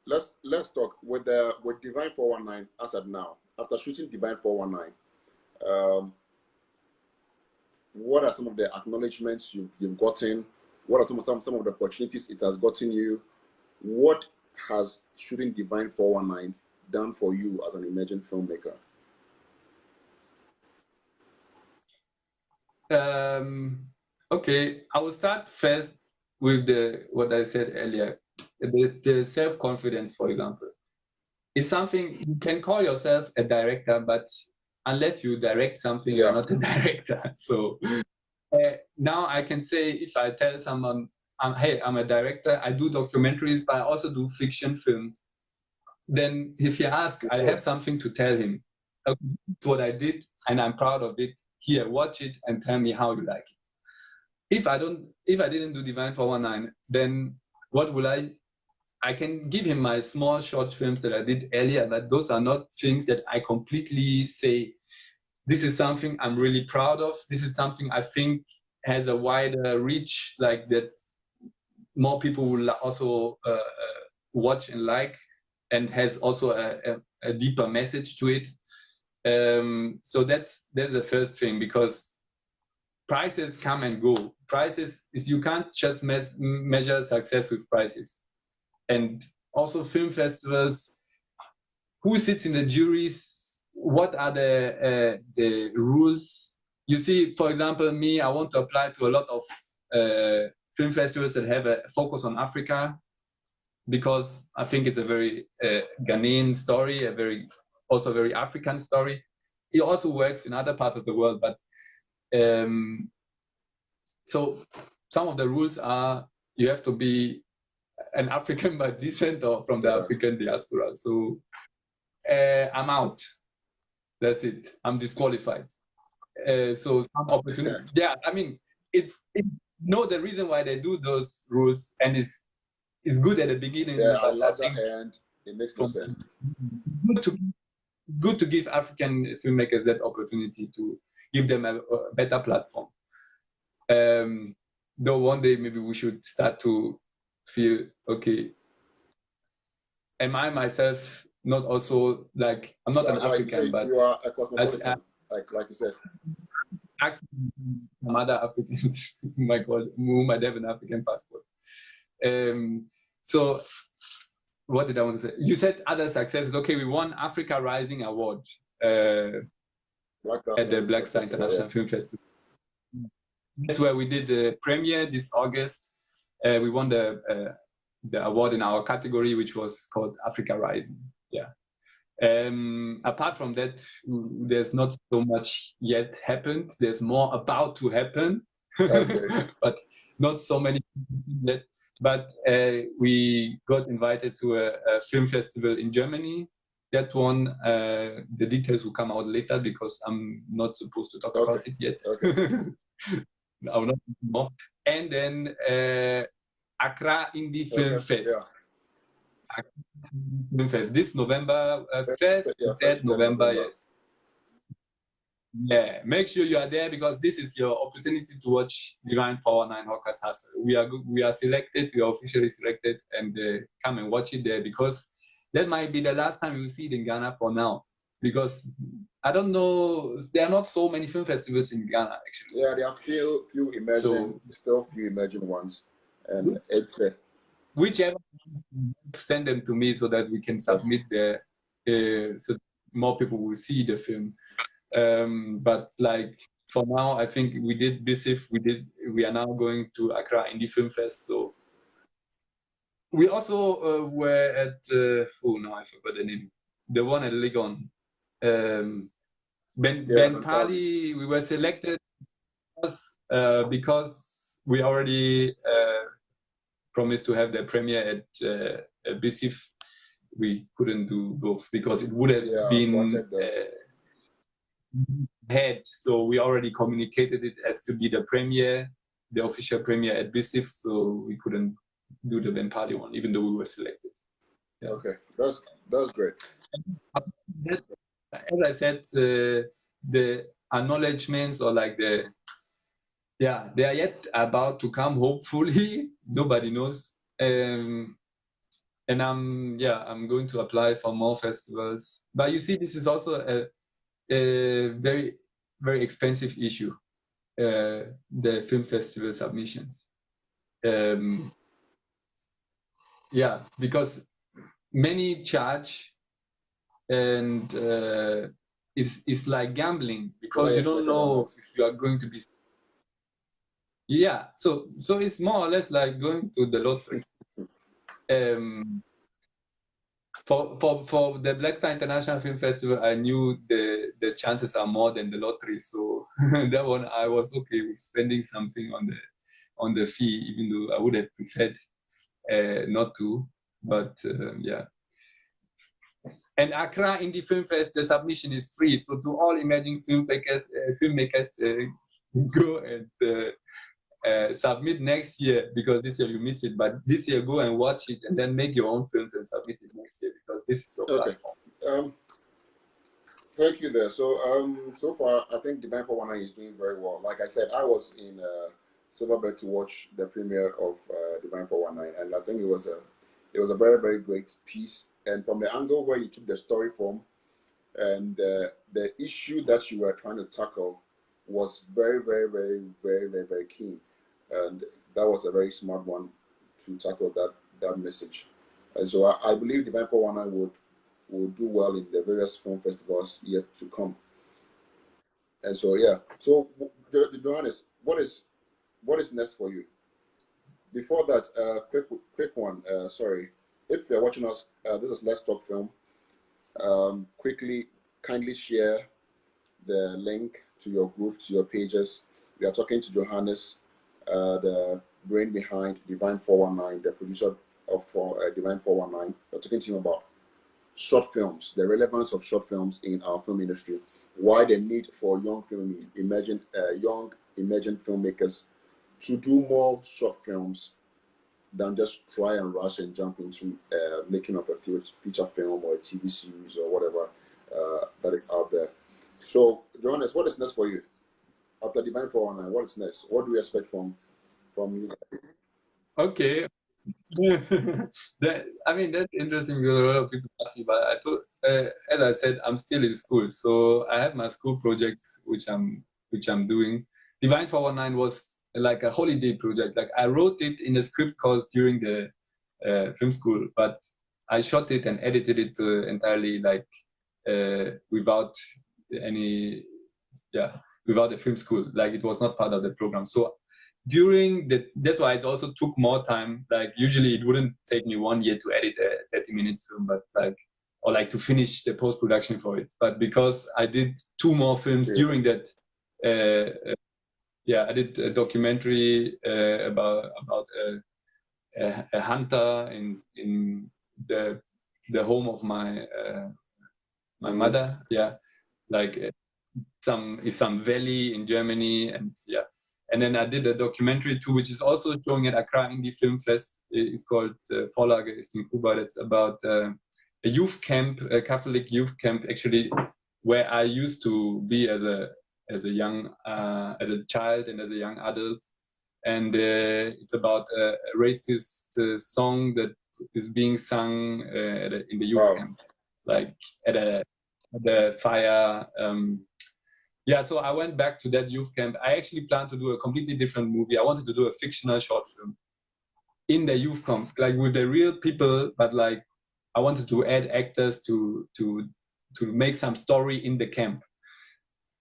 Speaker 1: let's talk with Divine 419 as of now. After shooting Divine 419, what are some of the acknowledgements you've gotten? What are some of the opportunities it has gotten you? What has shooting Divine 419 done for you as an emerging filmmaker?
Speaker 2: Okay, I will start first with what I said earlier. The self-confidence, for example, is something you can call yourself a director, but unless you direct something, you're not a director. So now I can say, if I tell someone, hey, I'm a director, I do documentaries, but I also do fiction films. Then if you ask, I have something to tell him. Okay, this is what I did, and I'm proud of it. Here, watch it and tell me how you like it. If I didn't do Divine 419, then what will I can give him my small short films that I did earlier, but those are not things that I completely say, this is something I'm really proud of. This is something I think has a wider reach, like that more people will also watch and like, and has also a deeper message to it. So that's the first thing, because prices come and go. Prices is, you can't just measure success with prices. And also film festivals, who sits in the juries, what are the rules? You see, for example, me, I want to apply to a lot of film festivals that have a focus on Africa, because I think it's a very Ghanaian story, also very African story. It also works in other parts of the world, but so some of the rules are, you have to be an African by descent or from the African diaspora. So I'm out. That's it. I'm disqualified. So some opportunity. Yeah, I mean, it's the reason why they do those rules, and it's good at the beginning.
Speaker 1: Yeah, I love that, and it makes no sense.
Speaker 2: Good to give African filmmakers that opportunity, to give them a better platform. Though one day maybe we should start to feel, okay, am I myself not also, like, I'm not an African, but
Speaker 1: you are a cosmopolitan, like you said.
Speaker 2: Some other Africans who might have an African passport. So what did I want to say? You said other successes. Okay, we won Africa Rising Award at the Black Star International Film Festival. That's where we did the premiere this August. We won the award in our category, which was called Africa Rising. Yeah. Apart from that, there's not so much yet happened. There's more about to happen, but not so many yet. But we got invited to a film festival in Germany. That one, the details will come out later, because I'm not supposed to talk about it yet. I will not more. And then Accra Indie Film Fest. Film Fest this November, 1st to 3rd November, yes. Yeah, make sure you are there, because this is your opportunity to watch Divine 419 Hawker's Hustle. We are selected, we are officially selected, and come and watch it there, because that might be the last time you see it in Ghana for now. Because I don't know, there are not so many film festivals in Ghana, actually.
Speaker 1: Yeah, there are few emerging, still few emerging ones, and it's
Speaker 2: whichever, send them to me so that we can submit so more people will see the film. But like for now, I think we did BISIF. We are now going to Accra Indie Film Fest. So we also were at no, I forgot the name. The one at Legon. Ben Pali. We were selected because we already promised to have the premiere at BISIF. We couldn't do both because it would have been head. So we already communicated it as to be the premiere, the official premiere at BISIF. So we couldn't do the Ben Pali one, even though we were selected.
Speaker 1: Yeah. Okay, that's great.
Speaker 2: As I said, the acknowledgements or like they are yet about to come. Hopefully, nobody knows. And I'm going to apply for more festivals. But you see, this is also a very, very expensive issue. The film festival submissions. Because many charge, and it's like gambling because you don't know if you are going to be. So it's more or less like going to the lottery. For the Black Star International Film Festival, I knew the chances are more than the lottery, so that one I was okay with spending something on the fee, even though I would have preferred not to. But And Accra Indie Film Fest, the submission is free. So to all emerging filmmakers, go and submit next year, because this year you miss it. But this year, go and watch it and then make your own films and submit it next year, because this is your platform.
Speaker 1: Thank you there. So so far, I think Divine 419 is doing very well. Like I said, I was in Silverbird to watch the premiere of Divine 419, and I think it was a very, very great piece. And from the angle where you took the story from, and the issue that you were trying to tackle was very, very, very, very, very, very keen, and that was a very smart one to tackle that message. And so I believe Divine 419 would do well in the various film festivals yet to come. And so so Johannes, what is next for you? Before that, quick one. Sorry, if you're watching us, this is Let's Talk Film. Quickly, kindly share the link to your group, to your pages. We are talking to Johannes, the brain behind Divine 419, the producer of Divine 419. We're talking to him about short films, the relevance of short films in our film industry, why the need for young emerging filmmakers to do more short films than just try and rush and jump into making of a feature film or a TV series or whatever that is out there. So, Johannes, what is next for you? After Divine 419, what is next? What do we expect from you?
Speaker 2: Okay. That's interesting because a lot of people ask me, but I thought, as I said, I'm still in school, so I have my school projects which I'm doing. Divine 419 was like a holiday project. Like I wrote it in a script course during the film school, but I shot it and edited it entirely like without the film school. Like it was not part of the program. So that's why it also took more time. Like usually it wouldn't take me 1 year to edit a 30 minutes film, but to finish the post-production for it. But because I did 2 more films during that, I did a documentary about a hunter in the home of my mother. Some valley in Germany, and then I did a documentary too, which is also showing at Accra Indie Film Fest. It's called Vorlage ist in Kuba. That's about a youth camp, a Catholic youth camp, actually, where I used to be as a child and as a young adult. And it's about a racist song that is being sung in the youth camp, like at the fire. So I went back to that youth camp. I actually planned to do a completely different movie. I wanted to do a fictional short film. in the youth camp, like with the real people, but like I wanted to add actors to make some story in the camp.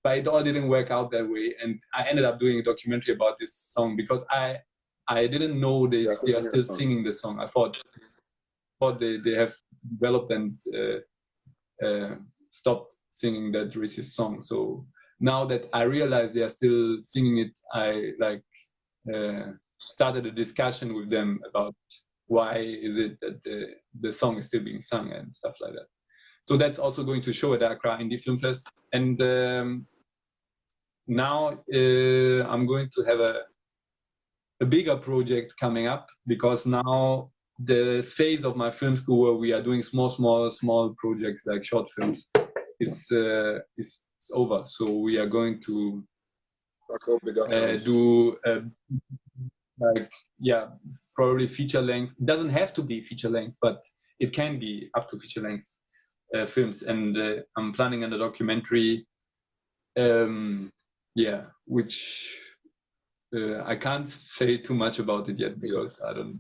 Speaker 2: But it all didn't work out that way, and I ended up doing a documentary about this song because I didn't know they are still singing the song. I thought they have developed and stopped singing that racist song. So now that I realize they are still singing it, I like started a discussion with them about why is it that the song is still being sung and stuff like that. So that's also going to show at Accra Indie Film Fest. And now I'm going to have a bigger project coming up, because now the phase of my film school where we are doing small projects like short films is over. So we are going to do like, yeah, probably feature length. It doesn't have to be feature length, but it can be up to feature length films. And I'm planning on a documentary, yeah, which I can't say too much about it yet, because I don't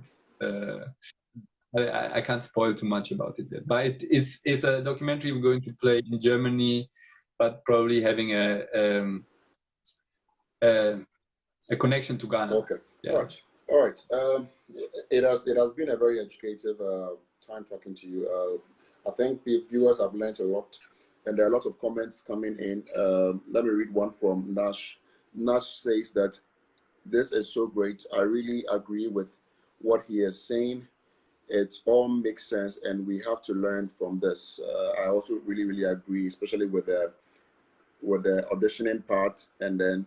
Speaker 2: I can't spoil too much about it yet. But it's a documentary we're going to play in Germany, but probably having a connection to Ghana.
Speaker 1: Okay. Yeah. All right. It has been a very educative time talking to you. I think the viewers have learned a lot, and there are a lot of comments coming in. Let me read one from Nash. Nash says that this is so great. I really agree with what he is saying. It all makes sense, and we have to learn from this. I also really agree, especially with the auditioning part, and then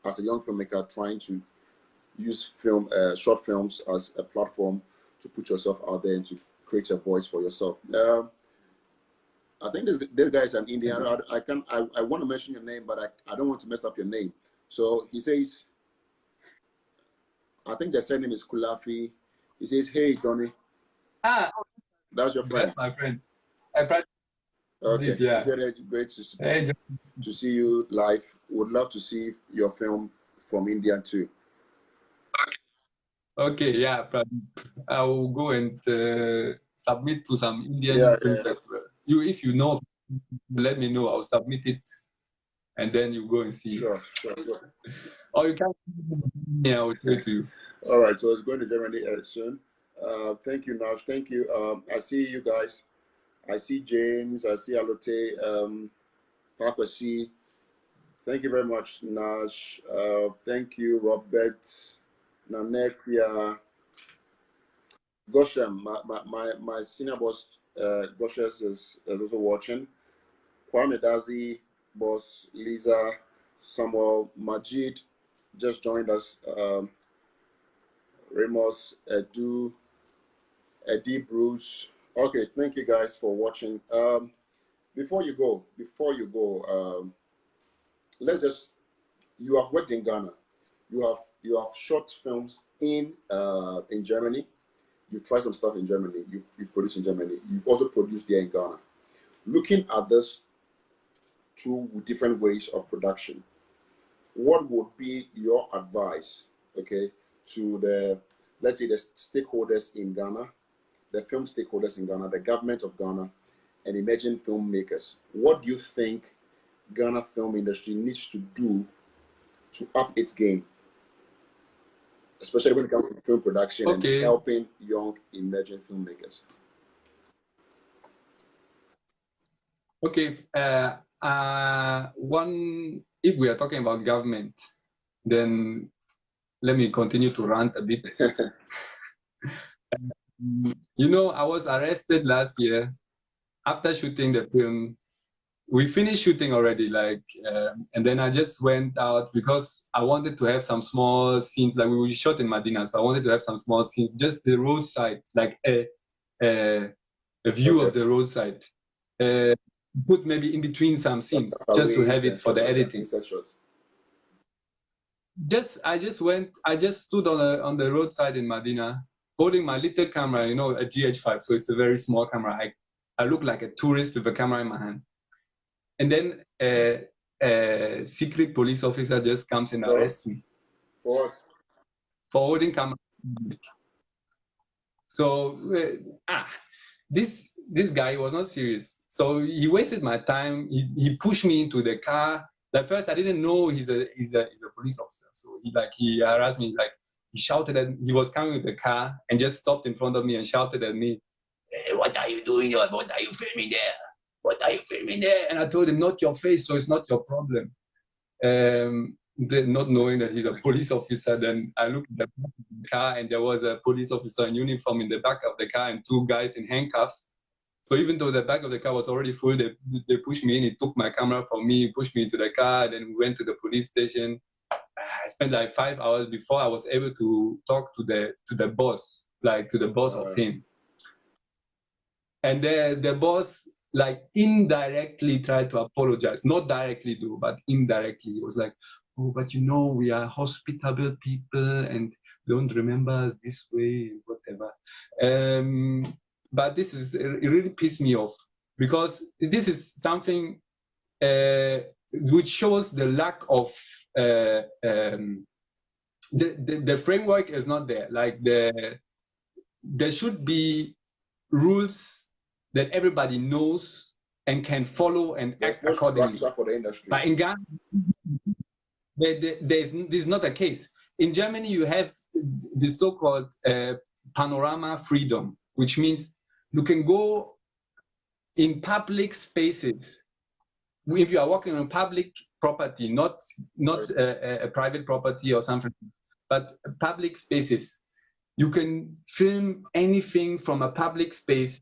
Speaker 1: as a young filmmaker trying to use short films as a platform to put yourself out there and to create a voice for yourself. I think this guy is an Indian. I want to mention your name, but I don't want to mess up your name. So he says, I think the surname is Kulafi. He says, "Hey, Johnny." That's your friend.
Speaker 2: That's my friend.
Speaker 1: Okay. Yeah. Great to see you live. Would love to see your film from India too.
Speaker 2: Okay, yeah, I will go and submit to some Indian film festival. If you know, let me know. I'll submit it, and then you go and see it.
Speaker 1: Sure.
Speaker 2: Or you can, yeah, I'll show it to you.
Speaker 1: All right, so it's going to Germany soon. Thank you, Nash. Thank you. I see you guys. I see James. I see Alote. Papa C. Thank you very much, Nash. Thank you, Robert. Nanekia. Goshem, my senior boss, Goshes is also watching. Kwame Dazi, boss, Lisa, Samuel, Majid just joined us. Ramos, Eddie, Bruce. Okay, thank you guys for watching. Before you go, let's just, you have worked in Ghana. You have short films in Germany. You've tried some stuff in Germany. You've produced in Germany. You've also produced there in Ghana. Looking at this two different ways of production, what would be your advice, okay, to the, let's say, the stakeholders in Ghana, the film stakeholders in Ghana, the government of Ghana, and emerging filmmakers? What do you think Ghana film industry needs to do to up its game, especially when it comes to film production and helping young emerging filmmakers?
Speaker 2: Okay, one, if we are talking about government, then let me continue to rant a bit. You know, I was arrested last year after shooting the film. We finished shooting already, like, and then I just went out because I wanted to have some small scenes. Like, we shot in Medina, so I wanted to have some small scenes, just the roadside, like a view of the roadside. Put maybe in between some scenes, just to have it for the editing. I just stood on the roadside in Medina, holding my little camera, you know, a GH5, so it's a very small camera. I look like a tourist with a camera in my hand. And then a secret police officer just comes and arrests me.
Speaker 1: For us.
Speaker 2: forwarding camera. So this guy was not serious. So he wasted my time. He pushed me into the car. At first, I didn't know he's a police officer. So he harassed me. He shouted at me. He was coming with the car and just stopped in front of me and shouted at me, "Hey, what are you doing here? What are you filming there? What are you filming there?" And I told him, "Not your face, so it's not your problem." Not knowing that he's a police officer, then I looked at the car and there was a police officer in uniform in the back of the car and two guys in handcuffs. So even though the back of the car was already full, they pushed me in. He took my camera from me, pushed me into the car, then we went to the police station. I spent like 5 hours before I was able to talk to the boss, of him. And the boss indirectly tried to apologize, not directly though, but indirectly. It was like, "Oh, but we are hospitable people and don't remember us this way," whatever. But it really pissed me off, because this is something which shows the lack of the framework is not there. There should be rules that everybody knows and can follow and act accordingly.
Speaker 1: For the industry.
Speaker 2: But in Ghana, this is not a case. In Germany, you have the so-called panorama freedom, which means you can go in public spaces. If you are walking on public property, not a private property or something, but public spaces, you can film anything from a public space,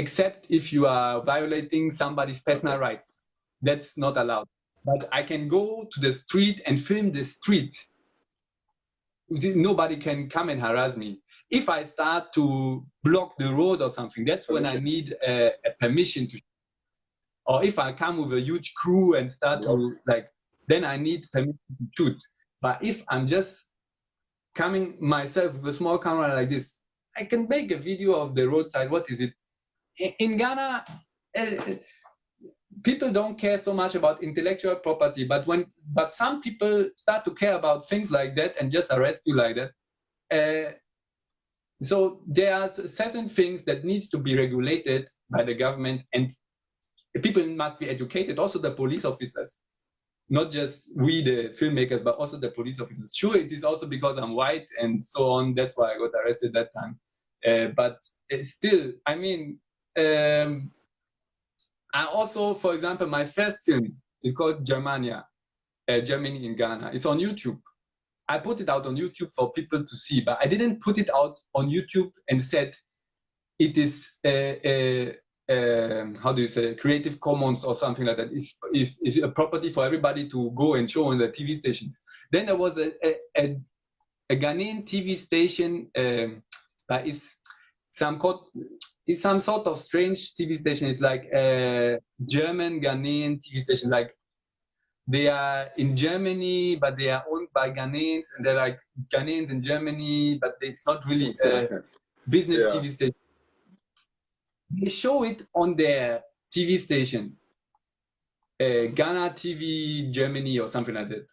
Speaker 2: except if you are violating somebody's personal rights. That's not allowed. But I can go to the street and film the street. Nobody can come and harass me. If I start to block the road or something, that's when I need a permission to. Or if I come with a huge crew and start to then I need permission to shoot. But if I'm just coming myself with a small camera like this, I can make a video of the roadside. What is it? In Ghana, people don't care so much about intellectual property, but some people start to care about things like that and just arrest you like that. So there are certain things that needs to be regulated by the government, and people must be educated. Also, the police officers, not just we, the filmmakers, but also the police officers. Sure, it is also because I'm white and so on. That's why I got arrested that time. But still, I mean. I also, for example, my first film is called Germania, Germany in Ghana. It's on YouTube. I put it out on YouTube for people to see, but I didn't put it out on YouTube and said it is how do you say, Creative Commons or something like that. It's a property for everybody to go and show on the TV stations. Then there was a Ghanaian TV station that is it's some sort of strange TV station. It's like a German Ghanaian TV station. Like they are in Germany, but they are owned by Ghanaians, and they're like Ghanaians in Germany, but it's not really a business TV station. They show it on their TV station, Ghana TV Germany or something like that,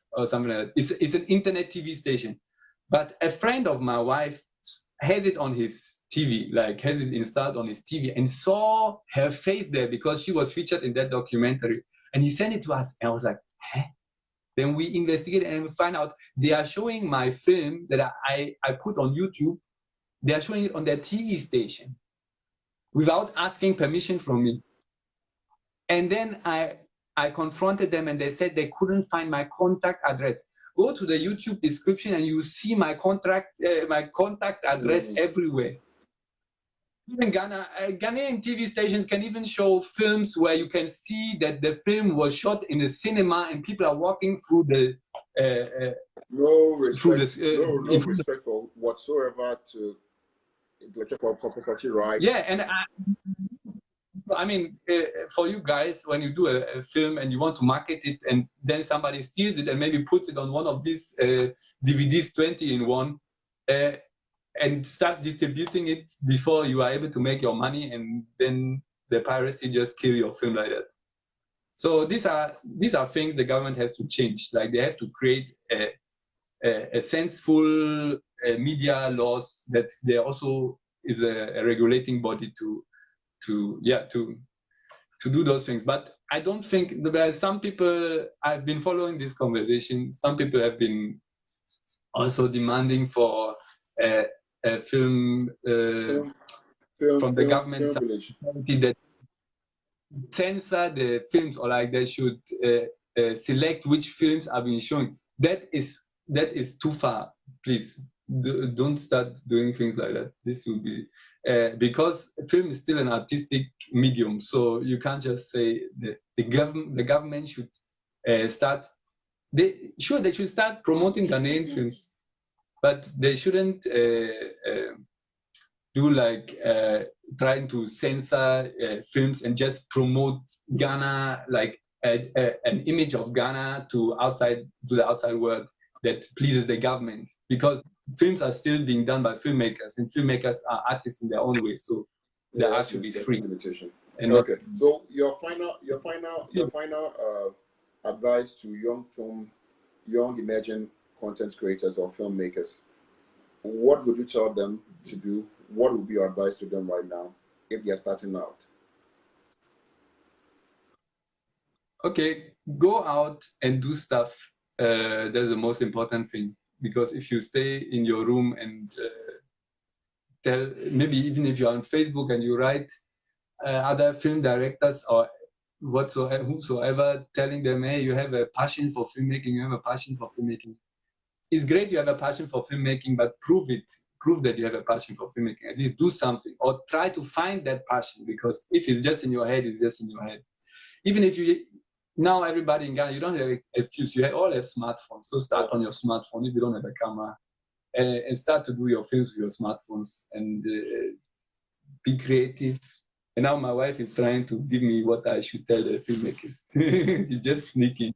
Speaker 2: It's an internet TV station. But a friend of my wife has it on his TV, has it installed on his TV, and saw her face there because she was featured in that documentary. And he sent it to us, and I was like, "Huh?" Then we investigated and we find out they are showing my film that I put on YouTube. They are showing it on their TV station without asking permission from me. And then I confronted them, and they said they couldn't find my contact address. Go to the YouTube description and you see my contact address everywhere. Even Ghanaian TV stations can even show films where you can see that the film was shot in a cinema and people are walking through the
Speaker 1: no respect for whatsoever to intellectual property rights.
Speaker 2: Yeah, and I mean, for you guys, when you do a film and you want to market it, and then somebody steals it and maybe puts it on one of these DVDs 20 in one, and starts distributing it before you are able to make your money, and then the piracy just kill your film like that. So these are things the government has to change. Like they have to create a sensible media laws, that there also is a regulating body to do those things. But I don't think there are some people. I've been following this conversation. Some people have been also demanding for a film from the government side that censor the films, or like they should select which films are being shown. That is too far. Please don't start doing things like that. This will be because film is still an artistic medium, so you can't just say the government should start. They should start promoting Ghanaian films, but they shouldn't do like trying to censor films and just promote Ghana, like an image of Ghana to the outside world that pleases the government, because films are still being done by filmmakers, and filmmakers are artists in their own way, so the art should be free.
Speaker 1: And okay, so your final advice to young emerging content creators or filmmakers, what would you tell them to do? What would be your advice to them right now if they're starting out?
Speaker 2: Okay, go out and do stuff. That's the most important thing, because if you stay in your room and maybe even if you're on Facebook and you write other film directors or whosoever, telling them, hey, you have a passion for filmmaking, it's great you have a passion for filmmaking, but prove that you have a passion for filmmaking. At least do something, or try to find that passion, because if it's just in your head, it's just in your head. Even if now everybody in Ghana, you don't have an excuse. You all have smartphones, so start on your smartphone if you don't have a camera, and start to do your films with your smartphones, and be creative. And now my wife is trying to give me what I should tell the filmmakers. She's just sneaking.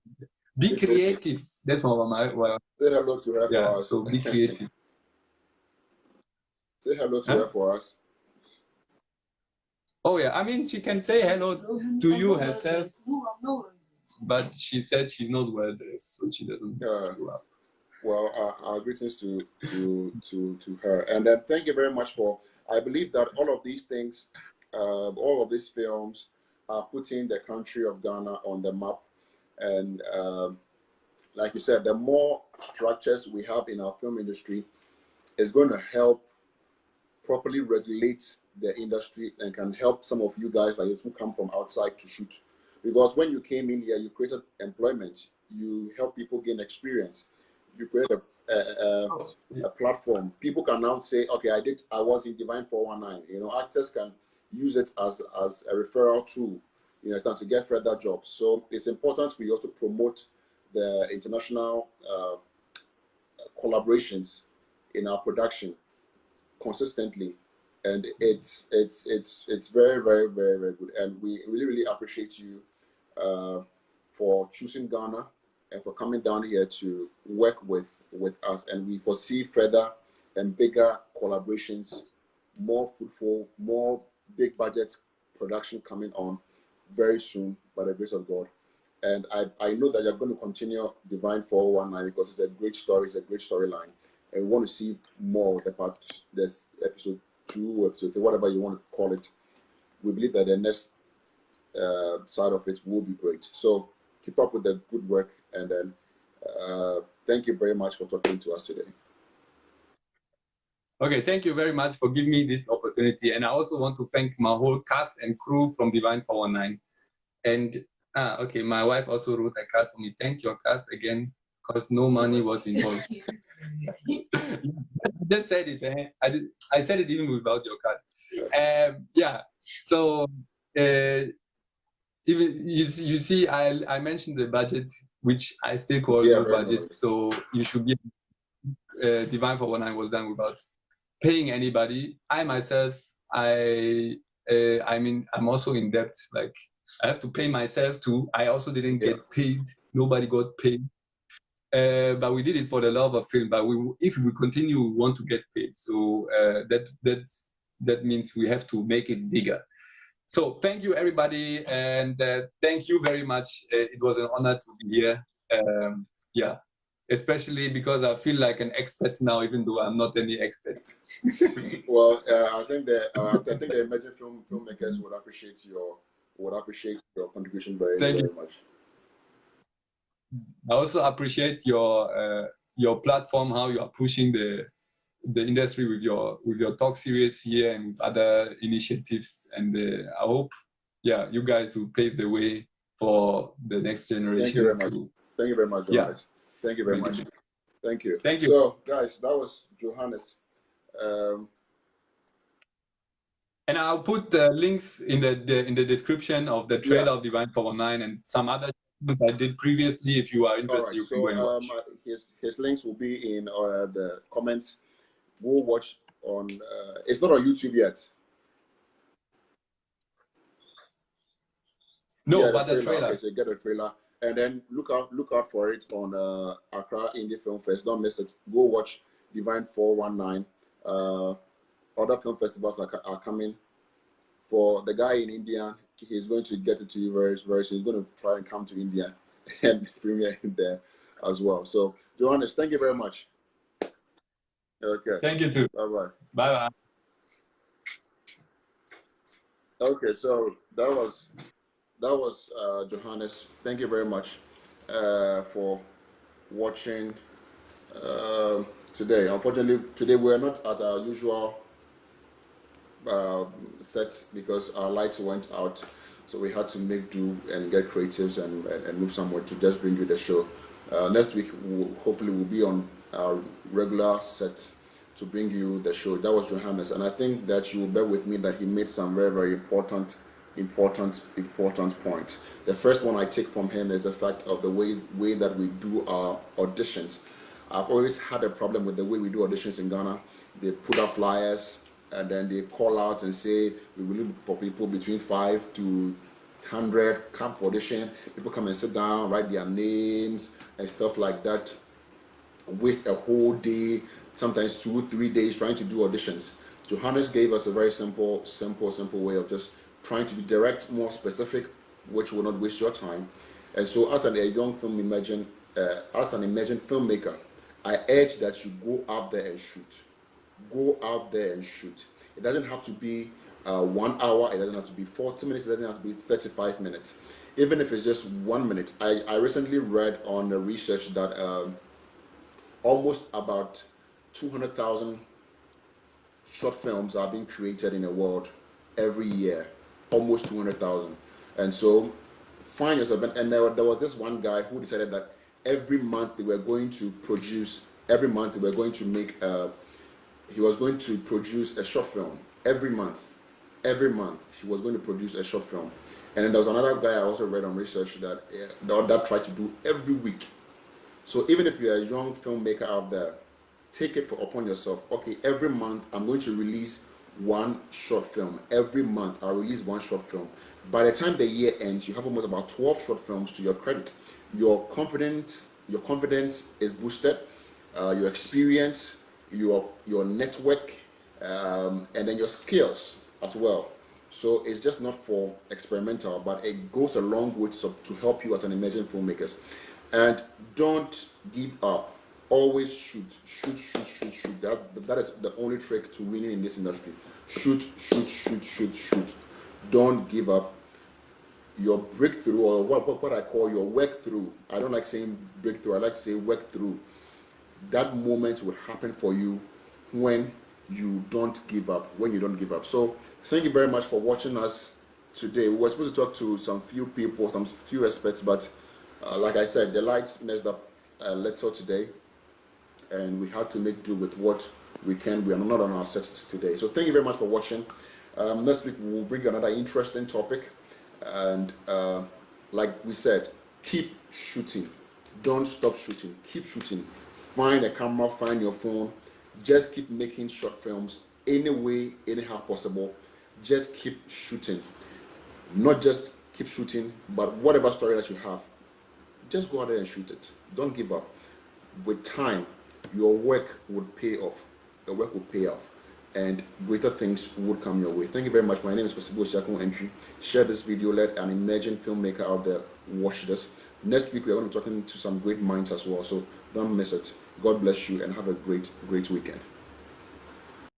Speaker 2: Be creative. That's what my wife.
Speaker 1: Say hello to her for us.
Speaker 2: So be creative.
Speaker 1: Say hello to her for us.
Speaker 2: Oh yeah, I mean, she can say hello to you herself, but she said she's not well dressed, so she doesn't go up.
Speaker 1: Well, our greetings to her, and then thank you very much for. I believe that all of these things, all of these films, are putting the country of Ghana on the map, and like you said, the more structures we have in our film industry, is going to help properly regulate the industry, and can help some of you guys like this who come from outside to shoot. Because when you came in here, you created employment, you help people gain experience, you create a platform. People can now say, okay, I was in Divine 419. You know, actors can use it as a referral tool, you know, to get further jobs. So it's important for you also promote the international collaborations in our production consistently, and it's very, very, very, very good. And we really, really appreciate you for choosing Ghana and for coming down here to work with us. And we foresee further and bigger collaborations, more fruitful, more big budget production coming on very soon by the grace of God. And I know that you're going to continue Divine 419 because it's a great story, it's a great storyline. And we want to see more of the part, this episode 2, episode 3, whatever you want to call it. We believe that the next side of it will be great. So keep up with the good work, and then thank you very much for talking to us today.
Speaker 2: Okay, thank you very much for giving me this opportunity. And I also want to thank my whole cast and crew from Divine 419. And okay, my wife also wrote a card for me. Thank your cast again, because no money was involved. I just said it. I said it even without your card. Yeah. So even you see, I mentioned the budget, which I still call no budget. So you should be Divine 419 was done without paying anybody. I myself, I mean, I'm also in debt. Like, I have to pay myself too. I also didn't get paid. Nobody got paid. But we did it for the love of film. But if we continue, we want to get paid. So that means we have to make it bigger. So thank you, everybody, and thank you very much. It was an honor to be here. Yeah, especially because I feel like an expert now, even though I'm not any expert.
Speaker 1: Well, I think the emerging filmmakers would appreciate your contribution very
Speaker 2: Thank you.
Speaker 1: very much.
Speaker 2: I also appreciate your platform, how you are pushing the industry with your talk series here and with other initiatives. And I hope, yeah, you guys will pave the way for the next generation.
Speaker 1: Thank you very much. Thank you very much, Johannes. Yeah. Thank you very much. Thank you.
Speaker 2: Thank you.
Speaker 1: So, guys, that was Johannes.
Speaker 2: And I'll put the links in the description of the trailer of Divine 419 and some other that I did previously. If you are interested, you can go and watch.
Speaker 1: His links will be in the comments. Go watch on. It's not on YouTube yet.
Speaker 2: No, but the trailer.
Speaker 1: Okay, so you get a trailer, and then look out for it on Accra Indie Film Fest. Don't miss it. Go watch Divine 419. Other film festivals are coming. For the guy in India, he's going to get it to you very very soon. He's going to try and come to India and premiere it there as well. So, Johannes, thank you very much. Okay.
Speaker 2: Thank you too.
Speaker 1: Bye bye.
Speaker 2: Bye bye.
Speaker 1: Okay, so that was Johannes. Thank you very much for watching today. Unfortunately, today we're not at our usual set because our lights went out, so we had to make do and get creatives and move somewhere to just bring you the show. Next week, hopefully, we'll be on our regular set to bring you the show. That was Johannes, and I think that you will bear with me that he made some very, very important points. The first one I take from him is the fact of the way that we do our auditions. I've always had a problem with the way we do auditions in Ghana. They put up flyers and then they call out and say we will look for people between 5 to 100 come for audition. People come and sit down, write their names and stuff like that. Waste a whole day, sometimes 2-3 days trying to do auditions. Johannes gave us a very simple way of just trying to be direct, more specific, which will not waste your time. And so, as an emerging filmmaker, I urge that you go out there and shoot. Go out there and shoot. It doesn't have to be 1 hour. It doesn't have to be 40 minutes. It doesn't have to be 35 minutes. Even if it's just 1 minute. I recently read on the research that almost about 200,000 short films are being created in the world every year. Almost 200,000. And so find yourself, and there was this one guy who decided that every month they were going to produce, he was going to produce a short film. Every month he was going to produce a short film. And then there was another guy I also read on research that tried to do every week. So even if you're a young filmmaker out there, take it upon yourself. Okay, every month I'm going to release one short film. Every month I'll release one short film. By the time the year ends, you have almost about 12 short films to your credit. Your confidence is boosted, your experience, your network, and then your skills as well. So it's just not for experimental, but it goes a long way to help you as an emerging filmmaker. And don't give up. Always shoot. That is the only trick to winning in this industry. Shoot. Don't give up. Your breakthrough, or what I call your work through. I don't like saying breakthrough. I like to say work through. That moment will happen for you when you don't give up. So thank you very much for watching us today. We were supposed to talk to some few people, some few experts, but like I said, the lights messed up a little today, and we had to make do with what we can. We are not on our sets today. So thank you very much for watching. Next week we will bring you another interesting topic, and like we said, keep shooting. Don't stop shooting. Keep shooting. Find a camera, find your phone. Just keep making short films any way, anyhow possible. Just keep shooting. Not just keep shooting, but whatever story that you have, just go out there and shoot it. Don't give up. With time, your work would pay off. Your work will pay off. and greater things would come your way. Thank you very much. My name is Possible Siakon Entry. Share this video, let an emerging filmmaker out there watch this. Next week we are going to be talking to some great minds as well, so don't miss it. God bless you and have a great weekend.